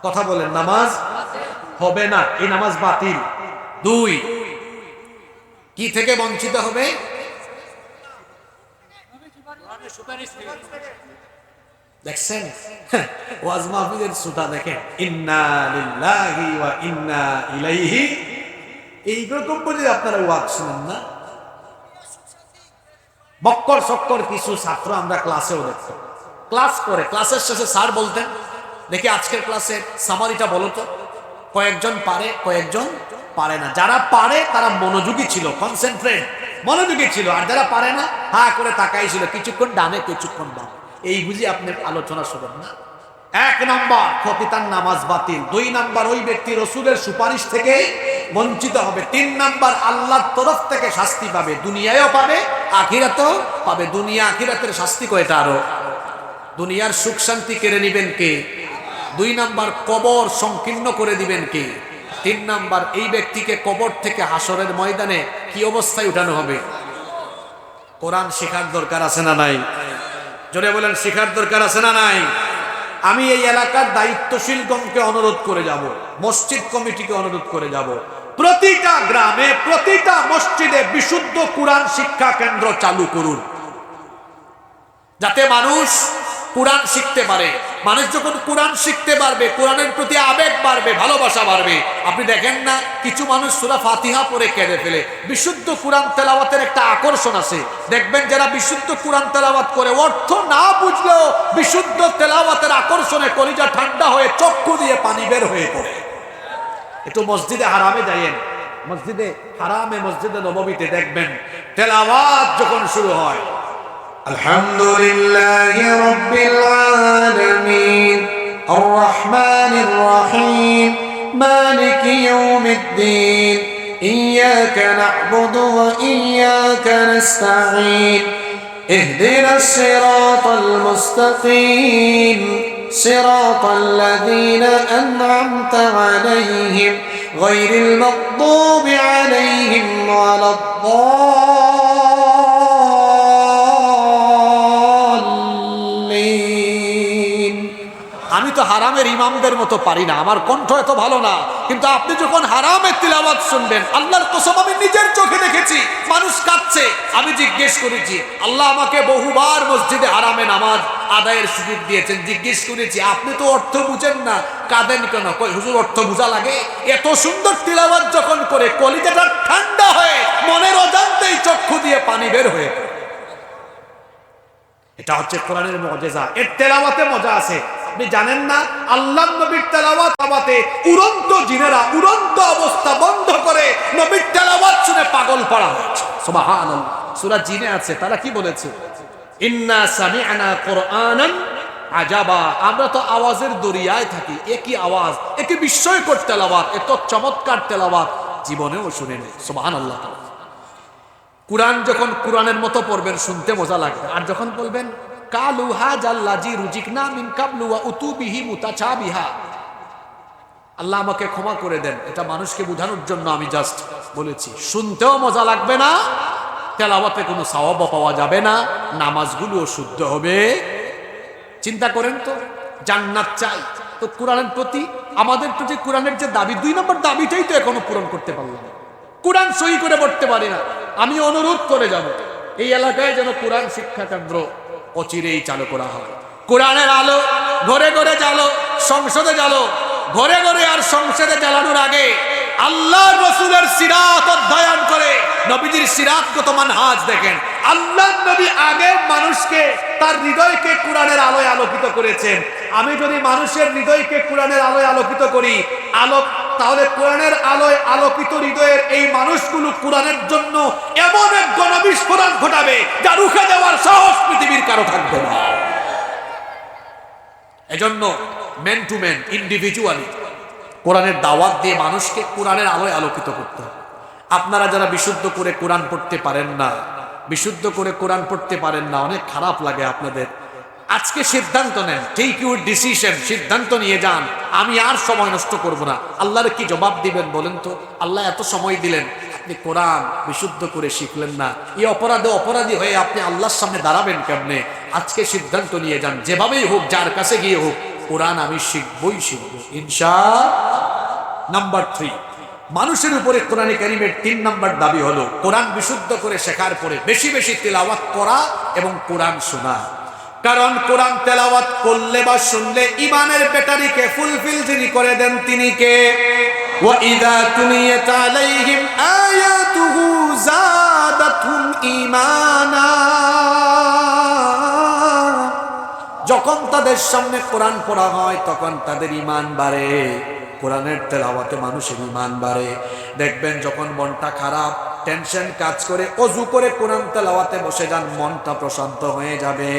কথা বলেন, নামাজ হবে না, এই নামাজ বাতিল। 2, কি থেকে বঞ্চিত হবে? দেখছেন ওয়াজ মাহফিলের সুতা দেখেন, ইন্না লিল্লাহি ওয়া ইন্না ইলাইহি। এইরকম বলে আপনারা ওয়াজ শুনেন না? বক্কর সক্কর কিছু ছাত্র আমরা ক্লাসেও দেখতাম, ক্লাস করে ক্লাসের শেষে স্যার বলতেন, দেখি আজকের ক্লাসে সামারিটা বলো তো। কয়েকজন পারে, কয়েকজন পারে না। যারা পারে তারা মনোযোগী ছিল, কনসেন্ট্রেট, মনোযোগী ছিল। আর যারা পারে না হা করে তাকাই ছিল, কিছুক্ষণ ডানে কিছুক্ষণ বামে। এই বুঝি আপনি আলোচনা শুনেন না? 1 নাম্বার ক্ষতি, তার নামাজ বাতিল। 2 নাম্বার ওই ব্যক্তি রসুলের সুপারিশ থেকে বঞ্চিত হবে। 3 নাম্বার আল্লাহর তরফ থেকে শাস্তি পাবে, দুনিয়ায়ও পাবে আখিরাতেও পাবে। দুনিয়া আখিরাতের শাস্তি কয়টা? আরো। দুনিয়ার সুখ শান্তি কেড়ে নিবেন কে? 2 নাম্বার কবর সংকীর্ণ করে দিবেন কে? 3 নাম্বার এই ব্যক্তিকে কবর থেকে হাসরের ময়দানে কি অবস্থায় উঠানো হবে? কোরআন শেখার দরকার আছে না নাই? জোরে বলেন, শেখার দরকার আছে না নাই? আমি এই এলাকার দায়িত্বশীলগণকে অনুরোধ করে যাব, মসজিদ কমিটিকে অনুরোধ করে যাব, প্রতিটা গ্রামে প্রতিটা মসজিদে বিশুদ্ধ কোরআন শিক্ষা কেন্দ্র চালু করুন, যাতে মানুষ কোরআন শিখতে পারে। মানুষ যখন কোরআন শিখতে পারবে, কোরআনের প্রতি আবেগ বাড়বে, ভালোবাসা বাড়বে। আপনি দেখেন না, কিছু মানুষ সূরা ফাতিহা পড়ে কেঁদে ফেলে। বিশুদ্ধ কোরআন তেলাওয়াতের একটা আকর্ষণ আছে। দেখবেন যারা বিশুদ্ধ কোরআন তেলাওয়াত করে, অর্থ না বুঝলেও বিশুদ্ধ তেলাওয়াতের আকর্ষণে কলিজা ঠান্ডা হয়ে চক্ষু দিয়ে পানি বের হয়ে পড়ে। একটু মসজিদে হারামে যাইয়েন, মসজিদে হারামে, মসজিদে নববীতে দেখবেন তেলাওয়াত যখন শুরু হয়, আলহামদুলিল্লাহি রাব্বিল আলামিন আর রহমানির রহিম মালিকি ইয়াউমিদ্দিন ইয়াকা না'বুদু ওয়া ইয়াকা নাস্তাঈন ইহদিনাস সিরাতাল মুস্তাকিম সিরাতাল লাযীনা আন'আমতা আলাইহিম গায়রিল মাগদুবি আলাইহিম ওয়ালাদ-দাল্লিন। আমি তো হারামের ইমামদের মতো পারি না, আমার কণ্ঠ এত ভালো না, কিন্তু আপনি যখন হারামের তিলাওয়াত শুনবেন, আল্লাহর কসম আমি নিজের চোখে দেখেছি মানুষ কাঁদছে। আমি জিজ্ঞেস করেছি, আল্লাহ আমাকে বহুবার মসজিদে হারামে নামাজ আদায়ের সুযোগ দিয়েছেন, জিজ্ঞেস করেছি আপনি তো অর্থ বুঝেন না, কাঁদেন কেন? কই হুজুর অর্থ বুঝা লাগে? এত সুন্দর তিলাওয়াত যখন করে কলিজাটা ঠান্ডা হয়ে মনের অজান্তেই চক্ষু দিয়ে পানি বের হয়ে। এটা হচ্ছে কোরআনের মুজিজা। এর তেলাওয়াতে মজা আছে। আপনি জানেন না, আল্লাহর নবীর তেলাওয়াতে উড়ন্ত জিনেরা উড়ন্ত অবস্থা বন্ধ করে নবীর তেলাওয়াত শুনে পাগল পড়া হয়েছে। সুবহানাল্লাহ। সূরা জিনে আছে, তারা কি বলেছে? ইন্না সামি'না কুরআনান আজাবা। আমরা তো আওয়াজের দরিয়ায় থাকি, একই আওয়াজ, একই বিস্ময়কর তেলাওয়াত, এত চমৎকার তেলাওয়াত জীবনেও শুনে নেই। সুবহানাল্লাহ। কোরআন যখন কোরআনের মতো পড়বেন শুনতে মজা লাগবে, আর যখন বলবেন কালু হাজাল্লাজি রুজিকনা মিন কাবলু ওয়া উতুবিহি মুতাচাবিহা, আল্লাহ আমাকে ক্ষমা করে দেন, এটা মানুষকে বোঝানোর জন্য আমি জাস্ট বলেছি, শুনতেও মজা লাগবে না, তেলাওয়াতে কোনো সওয়াবও পাওয়া যাবে না, নামাজগুলোও শুদ্ধ হবে। চিন্তা করেন তো, জান্নাত চাই তো কোরআনের প্রতি আমাদের প্রতি কোরআনের যে দাবি, 2 নম্বর দাবিটাই তো এখনো পূরণ করতে পারলাম না। কোরআন সহি করে পড়তে পারি না। আমি অনুরোধ করে যাব, এই এলাকায় যেন কোরআন শিক্ষা কেন্দ্র অচিরেই চালু করা হয়। কোরআনের আলো ঘরে ঘরে জ্বালো, সংসদে জ্বালো, ঘরে ঘরে। আর সংসদে জ্বালানোর আগে আল্লাহ রসুলের সিরাত অধ্যয়ন করে নবীজির সিরাতগত মানহাজ দেখেন। আল্লাহ নবী আগে মানুষকে তার হৃদয়কে কোরআনের আলোয় আলোকিত করেছেন। আমি যদি মানুষের হৃদয়কে কোরআনের আলোয় আলোকিত করি, তাহলে কোরআনের আলোয় আলোকিত হৃদয়ের এই মানুষগুলো কোরআনের জন্য এমন এক গণবিস্ফোরণ ঘটাবে যা রুখে দেওয়ার সাহস পৃথিবীর কারো থাকবে না। এজন্য ম্যান টু ম্যান, ইন্ডিভিজুয়ালি কোরআনের দাওয়াত দিয়ে মানুষকে কোরআনের আলোয় আলোকিত করতে হবে। আপনারা যারা বিশুদ্ধ করে কোরআন পড়তে পারেন না, বিশুদ্ধ করে কোরআন পড়তে পারেন না, অনেক খারাপ লাগে আপনাদের। আজকে সিদ্ধান্ত নেন, টেক ইউর ডিসিশন, সিদ্ধান্ত নিয়ে যান, আমি আর সময় নষ্ট করব না। আল্লাহর কি জবাব দিবেন বলেন তো? আল্লাহ এত সময় দিলেন, আপনি কোরআন বিশুদ্ধ করে শিখলেন না, এই অপরাধী হয়ে আপনি আল্লাহর সামনে দাঁড়াবেন কেমনে? আজকে সিদ্ধান্ত নিয়ে যান, যেভাবেই হোক, যার কাছে গিয়ে হোক, কোরআন আমি শিখবই শিখবো ইনশাআল্লাহ। নাম্বার 3, মানুষের উপরে কোরআনে কারীমের 3 নাম্বার দাবি হলো কোরআন বিশুদ্ধ করে শেখার পরে বেশি বেশি তিলাওয়াত করা এবং কোরআন শোনা। কারণ কোরআন তেলাওয়াত করলে বা শুনলে ঈমানের ব্যাটারিকে ফুলফিল যিনি করে দেন তিনি কে? ওয়া ইযা তুলিয়াত আলাইহিম আয়াতুহু যাদাতহুম ঈমানা। যখন তাদের সামনে কোরআন পড়া হয় তখন তাদের ঈমান বাড়ে। কোরআনের তেলাওয়াতে মানুষের ঈমান বাড়ে। দেখবেন যখন মনটা খারাপ, টেনশন কাজ করে, অজু করে কোরআন তেলাওয়াতে বসে যান, মনটা প্রশান্ত হয়ে যাবে।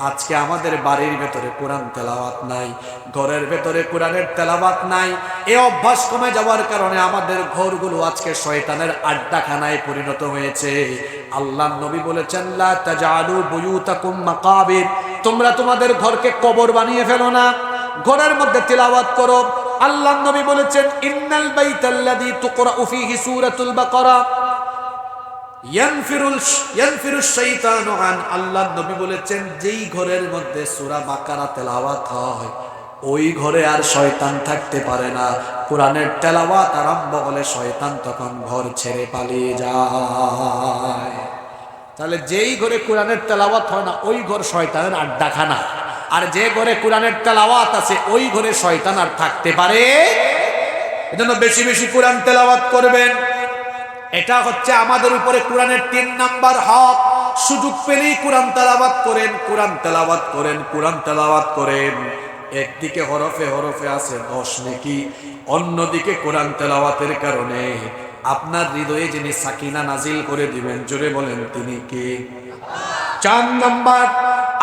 আজকে আমাদের বাড়ির ভেতরে কোরআন তেলাওয়াত নাই, ঘরের ভেতরে কোরআনের তেলাওয়াত নাই। এই অভ্যাস কমে যাওয়ার কারণে আমাদের ঘরগুলো আজকে শয়তানের আড্ডাখানায় পরিণত হয়েছে। আল্লাহর নবী বলেছেন, লা তাজআলু বুয়ুতাকুম মাকাবির, তোমরা তোমাদের ঘরকে কবর বানিয়ে ফেলো না, ঘরের মধ্যে তিলাওয়াত করো। আল্লাহর নবী বলেছেন, ইন্নাল বাইতাল্লাযী তুকরাউ ফীহি সূরাতুল বাকারা ইয়ানফিরুশ শাইতানু আন। আল্লাহর নবী বলেছেন, যেই ঘরের মধ্যে সূরা বাকারা তেলাওয়াত হয় ওই ঘরে আর শয়তান থাকতে পারে না। কোরআনের তেলাওয়াত আরম্ভ হলে শয়তান তখন ঘর ছেড়ে পালিয়ে যায়। তাহলে যেই ঘরে কোরআনের তেলাওয়াত হয় না ওই ঘর শয়তানের আড্ডাখানা, আর যে ঘরে কোরআনের তেলাওয়াত আছে ওই ঘরে শয়তান আর থাকতে পারে। এজন্য বেশি বেশি কোরআন তেলাওয়াত করবেন। এটা হচ্ছে আমাদের উপরে কোরআনের 3 নাম্বার হক। সুযোগ পেলেই কোরআন তেলাওয়াত করেন, কোরআন তেলাওয়াত করেন, কোরআন তেলাওয়াত করেন। একদিকে হরফে হরফে আছে 10 নেকি, অন্যদিকে কোরআন তেলাওয়াতের কারণে আপনার হৃদয়ে যিনি সাকিনা নাজিল করে দিবেন, জোরে বলেন তিনি কে? 4 নাম্বার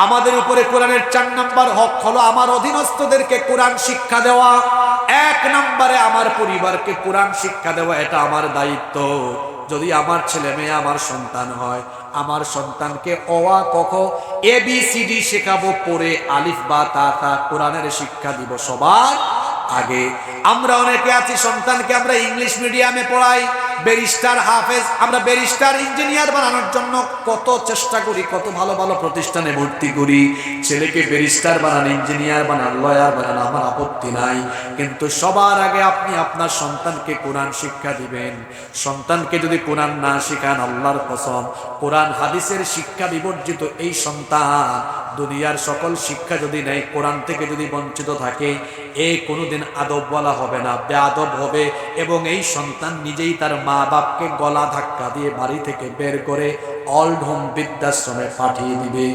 আমাদের উপরে কোরআনের 4 নাম্বার হক হলো আমার অধীনস্থদেরকে কোরআন শিক্ষা দেওয়া। 1 নম্বরে আমার পরিবারকে কোরআন শিক্ষা দেওয়া, এটা আমার দায়িত্ব। যদি আমার ছেলে মেয়ে আমার সন্তান হয়, আমার সন্তানকে অ আ ক খ ABCD শেখাবো, পড়ে আলিফ বা তা তা কোরআনের শিক্ষা দিব সবার আগে। আমরা অনেকে আছি সন্তানকে আমরা ইংলিশ মিডিয়ামে পড়াই, ব্যারিস্টার হাফেজ, আমরা ব্যারিস্টার ইঞ্জিনিয়ার বানানোর জন্য কত চেষ্টা করি, কত ভালো ভালো প্রতিষ্ঠানে ভর্তি করি। ছেলেকে ব্যারিস্টার বানান, ইঞ্জিনিয়ার বানান, লয়ার বানান, আমার আপত্তি নাই। কিন্তু সবার আগে আপনি আপনার সন্তানকে কোরআন শিক্ষা দিবেন। সন্তানকে যদি কোরআন না শিখান, আল্লাহর কসম, কোরআন হাদিসের শিক্ষা বিবর্জিত এই সন্তান দুনিয়ার সকল শিক্ষা যদি নেয়, কোরআন থেকে যদি বঞ্চিত থাকে, এ কোনোদিন আদবওয়ালা হবে না, বেআদব হবে। এবং এই সন্তান নিজেই তার মা বাপকে গলা ধাক্কা দিয়ে বাড়ি থেকে বের করে অল্ড হোম বৃদ্ধাশ্রমে পাঠিয়ে দিবে।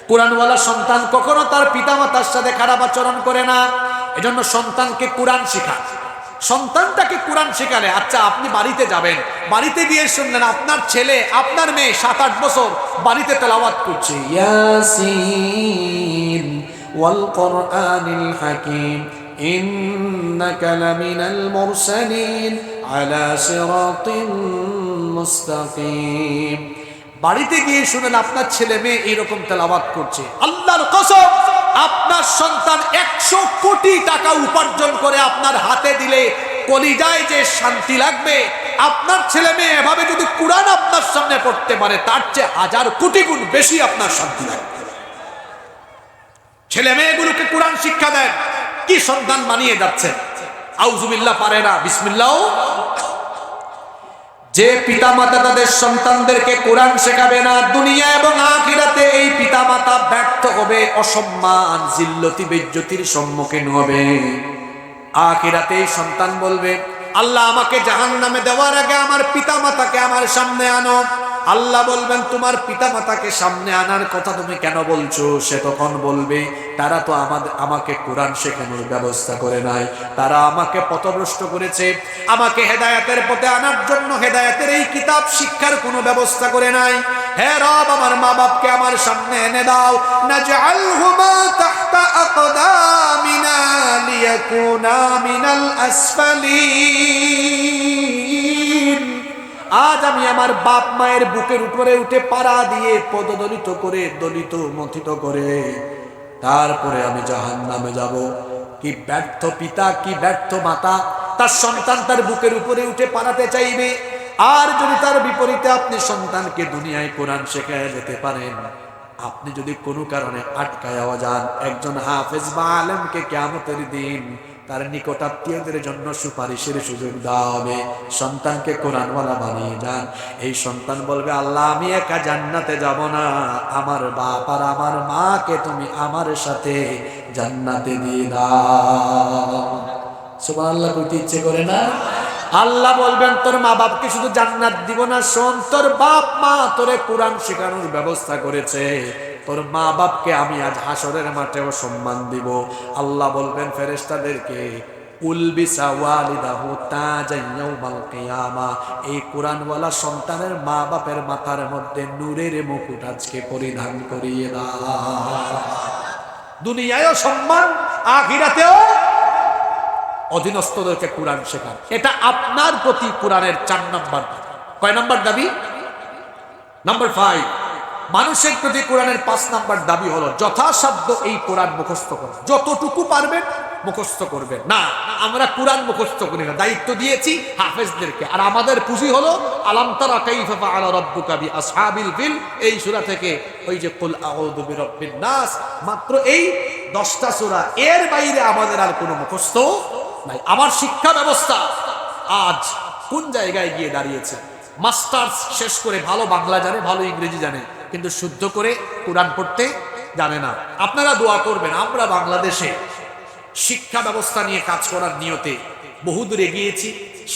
কোরআনওয়ালা সন্তান কখনো তার পিতামাতার সাথে খারাপ আচরণ করে না। এজন্য সন্তানকে কোরআন শেখান। সন্তানটাকে কোরআন শেখালে, আচ্ছা আপনি বাড়িতে যাবেন, বাড়িতে গিয়ে শুনলেন আপনার ছেলে আপনার মেয়ে 7-8 বছর বাড়িতে তেলাওয়াত করছে, ইয়াসিন ওয়াল কুরআনিল হাকীম ইন্নাকা লামিনাল মুরসালিন আলা সিরাতিন মুস্তাকিম। বাড়িতে গিয়ে শুনেন আপনার ছেলে মেয়ে এরকম তেলাওয়াত করছে, আল্লাহর কসম আপনার সন্তান 100 কোটি টাকা উপার্জন করে আপনার হাতে দিলে কলিজায় যে শান্তি লাগবে, আপনার ছেলে মেয়ে এভাবে যদি কোরআন আপনার সামনে পড়তে পারে তার চেয়ে 1000 কোটি গুণ বেশি আপনার শান্তি লাগবে। ছেলে মেয়েগুলোকে কোরআন শিক্ষা দেন। কি সন্তান বানিয়ে যাচ্ছে, আউযুবিল্লাহ পারে না, বিসমিল্লাহ। যে পিতামাতা তাদের সন্তানদেরকে কোরআন শেখাবে না, দুনিয়া এবং আখিরাতে এই পিতামাতা ব্যর্থ হবে, অসম্মান জিল্লতি বেজ্জতির সম্মুখীন হবে। আখিরাতে এই সন্তান বলবে, আল্লাহ আমাকে জাহান্নামে দেওয়ার আগে আমার পিতামাতাকে আমার সামনে আনো, আল্লাহ বলবেন তোমার পিতামাতাকে সামনে আনার কথা তুমি কেন বলছো? সে তখন বলবে তারা তো আমাকে কোরআন শেখানোর ব্যবস্থা করে নাই, তারা আমাকে পথভ্রষ্ট করেছে, আমাকে হেদায়েতের পথে আনার জন্য হেদায়েতের এই কিতাব শিক্ষার কোনো ব্যবস্থা করে নাই। হে রব, আমার মা বাপকে আমার সামনে এনে দাও। নাজআলহুমা তাহতা আকদামিনা লিয়াকুনা মিনাল আসফালিন। আজ আমি আমার বাপ মায়ের বুকের উপরে উঠে পাড়া দিয়ে পদদলিত করে দলিত মথিত করে তারপরে আমি জাহান্নামে যাব। কি ব্যর্থ পিতা, কি ব্যর্থ মাতা, তার সন্তান তার বুকের উপরে উঠে পাড়াতে চাইবে। আর যদি তার বিপরীতে আপনি সন্তানকে দুনিয়ায় কোরআন শেখায় যেতে পারেন, আপনি যদি কোনো কারণে আটকায়াও যান, একজন হাফেজ বা আলেমকে কিয়ামতের দিন তার নিকটাত্মীয়দের জন্য সুপারিশের সুযোগ দেওয়া হবে। সন্তানকে কোরআনওয়ালা বানিয়ে যান। এই সন্তান বলবে, আল্লাহ আমি একা জান্নাতে যাব না, আমার বাপ আর আমার মাকে তুমি আমার সাথে জান্নাতে দিয়ে দাও। সুবহানাল্লাহ, কইতে ইচ্ছে করে না? আল্লাহ বলবেন তোর মা বাপকে শুধু জান্নাত দিব না, শোন তোর বাপ মা তোরে কোরআন শেখানোর ব্যবস্থা করেছে, তোর মা বাপকে আমি আজ হাসরের মাঠেও সম্মান দিব। আল্লাহ বলবেন ফেরেশতাদেরকে, উলবিসা ওয়ালিদাহু তাজান ইয়াউমাল কিয়ামা, এই কোরআনওয়ালা সন্তানের মা বাপের মাথার মধ্যে নূরের মুকুট আজকে পরিধান করিয়ে দাও। দুনিয়ায়ও সম্মান, আখিরাতেও অধীনস্থদেরকে কোরআন শেখান। এটা আপনার প্রতি কোরআনের 4 নম্বর। কয় নম্বর দাবি? নাম্বার 5। মানুষের প্রতি কোরআনের 5 নম্বর দাবি হলো যথাসাধ্য এই কোরআন মুখস্থ করা। যতটুকু পারবেন মুখস্থ করবেন। না, আমরা কোরআন মুখস্থ করি না, দায়িত্ব দিয়েছি হাফেজদেরকে। আর আমাদের পুঁজি হলো আলাম তারা কাইফা ফাআলা রাব্বুকা বিআসহাবিল ফিল, এই সূরা থেকে ওই যে কুল আউযু বিরাব্বিন নাস, মাত্র এই 10টা সূরা, এর বাইরে আমাদের আর কোনো মুখস্থ নাই। আমার শিক্ষা ব্যবস্থা আজ কোন জায়গায় গিয়ে দাঁড়িয়েছে? মাস্টার্স শেষ করে ভালো বাংলা জানে, ভালো ইংরেজি জানে, কিন্তু শুদ্ধ করে কোরআন পড়তে জানে না। আপনারা দোয়া করবেন, আমরা বাংলাদেশে শিক্ষা ব্যবস্থা নিয়ে কাজ করার নিয়তে বহুদূর এগিয়েছি।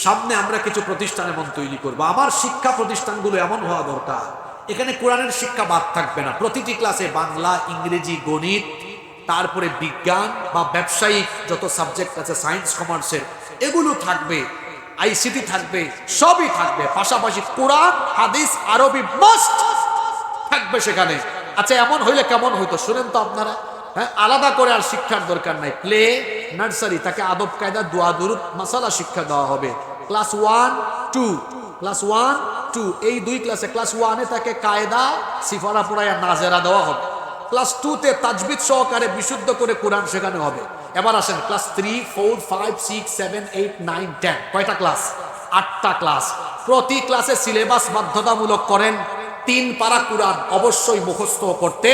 সামনে আমরা কিছু প্রতিষ্ঠান এমন তৈরি করব। আমার শিক্ষা প্রতিষ্ঠানগুলো এমন হওয়া দরকার, এখানে কোরআনের শিক্ষা বাদ থাকবে না। প্রতিটি ক্লাসে বাংলা, ইংরেজি, গণিত, তারপরে বিজ্ঞান বা ব্যবসায়িক যত সাবজেক্ট আছে, সায়েন্স কমার্সের, এগুলো থাকবে, আইসিটি থাকবে, সবই থাকবে। পাশাপাশি কোরআন, হাদিস, আরবি মাস্ট থাকবে সেখানে। আচ্ছা, এমন হইলে কেমন হইতো শুনেন তো আপনারা? হ্যাঁ, আলাদা করে আর শিক্ষার দরকার নাই। প্লে, নার্সারি, তাকে আদব কায়দা, দোয়া দুরুদ, মাসালা শিক্ষা দেওয়া হবে। ক্লাস 1, 2, ক্লাস 1, 2 এই 2 ক্লাসে, ক্লাস 1-এ তাকে কায়দা, সিফারা পড়ায়া নাজেরা দেওয়া হবে। ক্লাস 2-তে তাজবিদ সহকারে বিশুদ্ধ করে কোরআন শেখানো হবে। এবার আসেন ক্লাস 3, 4, 5, 6, 7, 8, 9, 10, কয়টা ক্লাস? 8টা ক্লাস। প্রতি ক্লাসে সিলেবাস বাধ্যতামূলক করেন। 3 পারা কোরআন অবশ্যই মুখস্থ করতে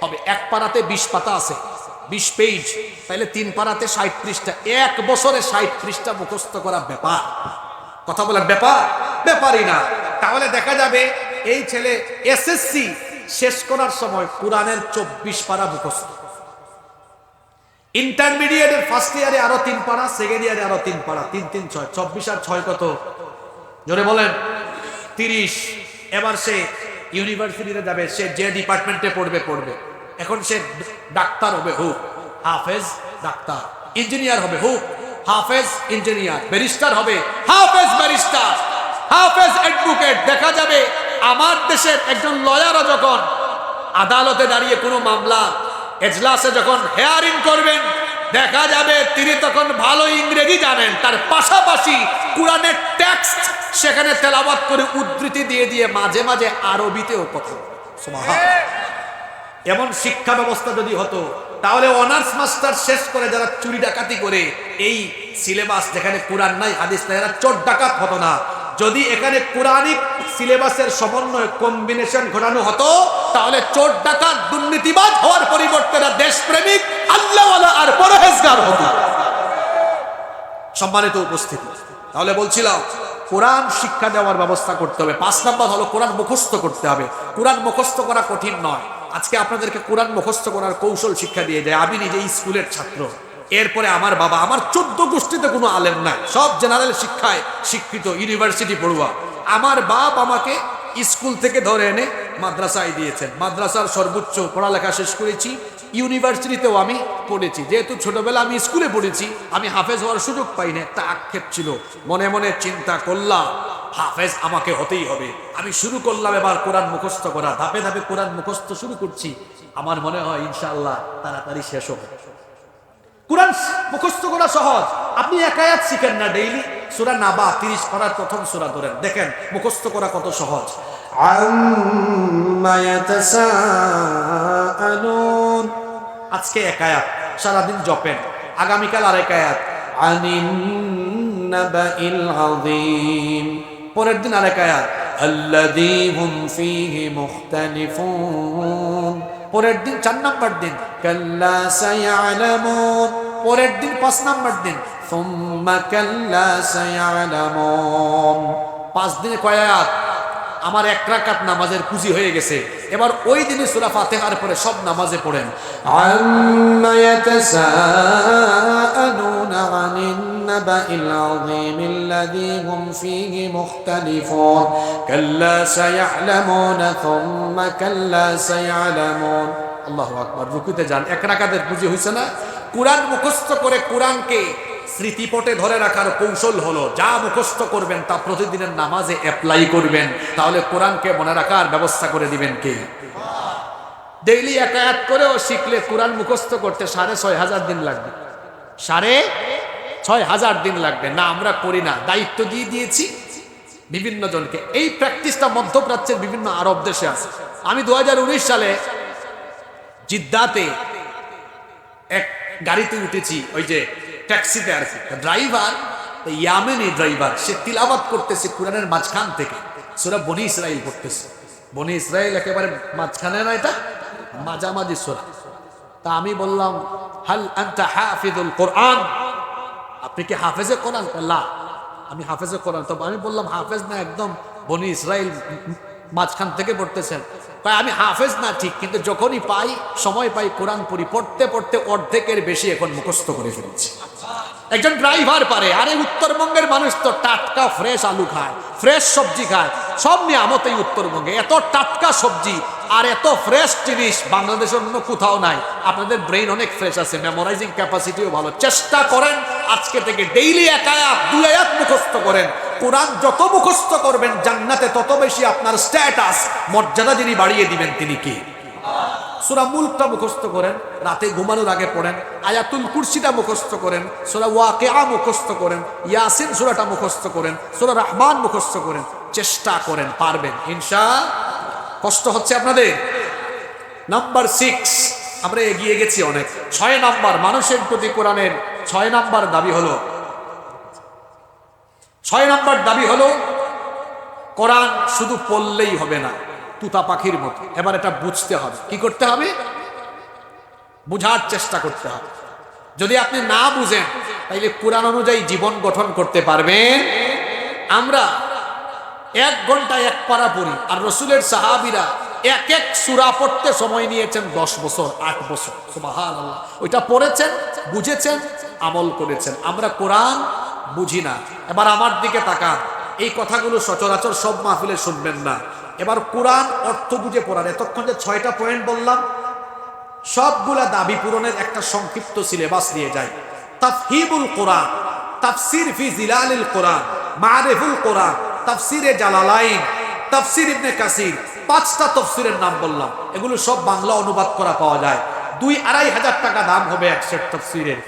হবে। 1 পারাতে 20 পাতা আছে, 20 পেজ, তাহলে 3 পারাতে 60 পৃষ্ঠা। 1 বছরে 60 পৃষ্ঠা মুখস্থ করা ব্যাপার? কথা বলেন ব্যাপার? ব্যাপারই না। তাহলে দেখা যাবে এই ছেলে এসএসসি শেষ করার সময় কোরআনের 24 পারা মুখস্থ। ইন্টারমিডিয়েটের ফার্স্ট ইয়ারে আরো 3 পারা, সেকেন্ড ইয়ারে আরো 3 পারা, 3, 3, 6, 24 আর 6 কত? জোরে বলেন। 30। এবার সে ইউনিভার্সিটিতে যাবে, সে যে ডিপার্টমেন্টে পড়বে। এখন সে ডাক্তার হবে, হোক হাফেজ ডাক্তার, ইঞ্জিনিয়ার হবে, হোক হাফেজ ইঞ্জিনিয়ার, ব্যারিস্টার হবে, হাফেজ ব্যারিস্টার, হাফেজ অ্যাডভোকেট। দেখা যাবে আমার দেশের একজন লয়ারও যখন আদালতে দাঁড়িয়ে কোনো মামলা এজলাসে যখন হেয়ারিং করবেন, দেখা যাবে তিনি তখন ভালো ইংরেজি জানেন, তার পাশাপাশি কোরআনের টেক্সট সেখানে তেলাওয়াত করে উদ্ধৃতি দিয়ে মাঝে মাঝে আরবিতেও কথা। সুবহানাল্লাহ। এমন শিক্ষা ব্যবস্থা যদি হতো, তাহলে অনার্স মাস্টার শেষ করে যারা চুরি ডাকাতি করে এই সিলেবাস যেখানে কোরআন নাই, হাদিস নাই, এরা চোর ডাকাত হতো না। যদি এখানে কোরআনিক সিলেবাসের সমন্বয়, কম্বিনেশন ঘটানো হতো, তাহলে চোর ডাকাত, দুর্নীতিবাজ হওয়ার পরিবর্তে দেশপ্রেমিক, আল্লাহওয়ালা আর পরহেজগার হতো। সম্মানিত উপস্থিতি, তাহলে বলছিলাম কোরআন শিক্ষা দেওয়ার ব্যবস্থা করতে হবে। 5 নম্বর হলো কোরআন মুখস্থ করতে হবে। কোরআন মুখস্থ করা কঠিন নয়। আজকে আপনাদেরকে কোরআন মুখস্থ করার কৌশল শিক্ষা দিয়ে যায়। আমি নিজে স্কুলের ছাত্র, এরপরে আমার বাবা, আমার 14 গোষ্ঠীতে কোনো আলেম নাই, সব জেনারেল শিক্ষায় শিক্ষিত, ইউনিভার্সিটি পড়ুয়া। আমার বাপ আমাকে স্কুল থেকে ধরে এনে মাদ্রাসায় দিয়েছেন। মাদ্রাসার সর্বোচ্চ পড়ালেখা শেষ করেছি, ইউনিভার্সিটিতেও আমি পড়েছি। যেহেতু ছোটবেলা আমি স্কুলে পড়েছি, আমি হাফেজ হওয়ার সুযোগ পাইনি। একটা আক্ষেপ ছিল, মনে মনে চিন্তা করলাম হাফেজ আমাকে হতেই হবে। আমি শুরু করলাম এবার কোরআন মুখস্থ করা, ধাপে ধাপে কোরআন মুখস্থ শুরু করছি। আমার মনে হয় ইনশাআল্লাহ তাড়াতাড়ি শেষ হবে। কোরআন মুখস্থ করা সহজ, আপনি এক আয়াত শিখেন না ডেইলি। সূরা নাবা 30 পারার প্রথম সূরা ধরেন, দেখেন মুখস্থ করা কত সহজ। আম্মা ইয়াতাসাআলুন, আজকে এক আয়াত সারাদিন জপেন, আগামীকাল আরেক আয়াত। আনিন নাবাইল আযীম, পরের দিন আরেক আয়াত। আল্লাযী হুম ফীহি মুখতালিফুন, পরের দিন 4 নাম্বার দিন। কাল্লা সায়ালামুন, পরের দিন 5 নাম্বার দিন। সুম্মা কাল্লা সায়ালামুন। 5 দিনে কয় আয়াত? আমার 1 রাকাত নামাজের পুঁজি হয়ে গেছে। এবার ওই দিনই সূরা ফাতিহার পরে সব নামাজে পড়েন। আম্মা ইয়াতাসাআলুনা আনিন নাবাইল আযীম আল্লাযী হুম ফীহি মুখতালিফুন কাল্লা সায়ালামুনা সুম্মা কাল্লা সায়ালামুন। আল্লাহু আকবার। রুকুতে যান, 1 রাকাতের পুঁজি হইছে না? কোরআন মুখস্থ করে কোরআনকে স্মৃতিপটে ধরে রাখার কৌশল হলো, যা মুখস্থ করবেন তা প্রতিদিনের নামাজে অ্যাপ্লাই করবেন, তাহলে কোরআনকে মনে রাখার ব্যবস্থা করে দিবেন কে? ডেইলি 1 আয়াত করেও শিখলে কোরআন মুখস্থ করতে 6,500 দিন লাগবে। 6,500 দিন লাগবে না, আমরা করি না। দায়িত্ব দিয়ে দিয়েছি বিভিন্ন জনকে। এই প্র্যাকটিসটা মধ্যপ্রাচ্যের বিভিন্ন আরব দেশে আছে। আমি 2019 সালে জিদ্দাতে এক গাড়িতে উঠেছি, ওই যে ট্যাক্সিতে আর কি। ড্রাইভার ইয়ামেনি ড্রাইভার, সে তিলাওয়াত করতেছে কোরআনের মাঝখান থেকে সূরা বনি ইসরাইল পড়তেছে। বনি ইসরাইল একেবারে মাঝখানে না, এটা মাঝামাঝি সূরা। তা আমি বললাম, হাল আনতা হাফিজুল কোরআন, আপনি কি হাফেজে কোরআন? না, আমি হাফেজে কোরআন। তো আমি বললাম, হাফেজ না, একদম বনি ইসরাইল মাঝখান থেকে পড়তেছেন। আমি হাফেজ না ঠিক, কিন্তু যখনই পাই, সময় পাই, কোরআন পড়ি। পড়তে পড়তে অর্ধেকের বেশি এখন মুখস্থ করে ফেলেছি। একজন ড্রাইভার পারে। আরে উত্তরবঙ্গের মানুষ তো টাটকা ফ্রেশ আলু খায়, ফ্রেশ সবজি খায়, সব নিয়ামত এই উত্তরবঙ্গে। এত টাটকা সবজি আর এত ফ্রেশ জিনিস বাংলাদেশের অন্য কোথাও নাই। আপনাদের ব্রেইন অনেক ফ্রেশ আছে, মেমোরাইজিং ক্যাপাসিটিও ভালো। চেষ্টা করেন আজকে থেকে ডেইলি 1 আয়াত 2 আয়াত মুখস্থ করেন। কোরআন যত মুখস্থ করবেন জান্নাতে তত বেশি আপনার স্ট্যাটাস, মর্যাদা যিনি বাড়িয়ে দিবেন তিনি কি? সূরা মুলকটা মুখস্থ করেন, রাতে ঘুমানোর আগে পড়েন। আয়াতুল কুরসিটা মুখস্থ করেন, সূরা ওয়াকিয়া মুখস্থ করেন, ইয়াসিন সূরাটা মুখস্থ করেন, সূরা রহমান মুখস্থ করেন। চেষ্টা করেন, পারবেন ইনশাআল্লাহ। কষ্ট হচ্ছে আপনাদের? নাম্বার 6, আমরা এগিয়ে গেছি অনেক। 6 নাম্বার, মানুষের প্রতি কোরআনের 6 নাম্বার দাবি হলো, 6 নাম্বার দাবি হলো কোরআন শুধু পড়লেই হবে না, তুতা পাখির মতো। এবার এটা বুঝতে হবে। কি করতে হবে? বুঝার চেষ্টা করতে হবে। যদি আপনি না বুঝেন, তাইলে কোরআন অনুযায়ী জীবন গঠন করতে পারবেন। আমরা 1 ঘন্টা 1 পারা পড়ি, আর রসুলের সাহাবীরা এক এক সূরা পড়তে সময় নিয়েছেন 10 বছর, 8 বছর। সুবহানাল্লাহ। ওইটা পড়েছেন, বুঝেছেন, আমল করেছেন। আমরা কোরআন বুঝি না। এবার আমার দিকে তাকান, এই কথাগুলো সচরাচর সব মাহফিলে শুনবেন না। এবার কোরআন অর্থ বুঝে পড়ার, এতক্ষণ যে 6টা পয়েন্ট বললাম, সবগুলা দাবি পূরণের একটা সংক্ষিপ্ত সিলেবাস নিয়ে যায়। তাফহিমুল কোরআন, তাফসির ফি জিলালিল কোরআন, মারিফুল কোরআন, তাফসিরে জালালাইন, তাফসির ইবনে কাসির। 5টা তাফসিরের নাম বললাম, এগুলো সব বাংলা অনুবাদ করা পাওয়া যায়। 2-2.5 হাজার টাকা দাম হবে এক সেট তাফসিরের।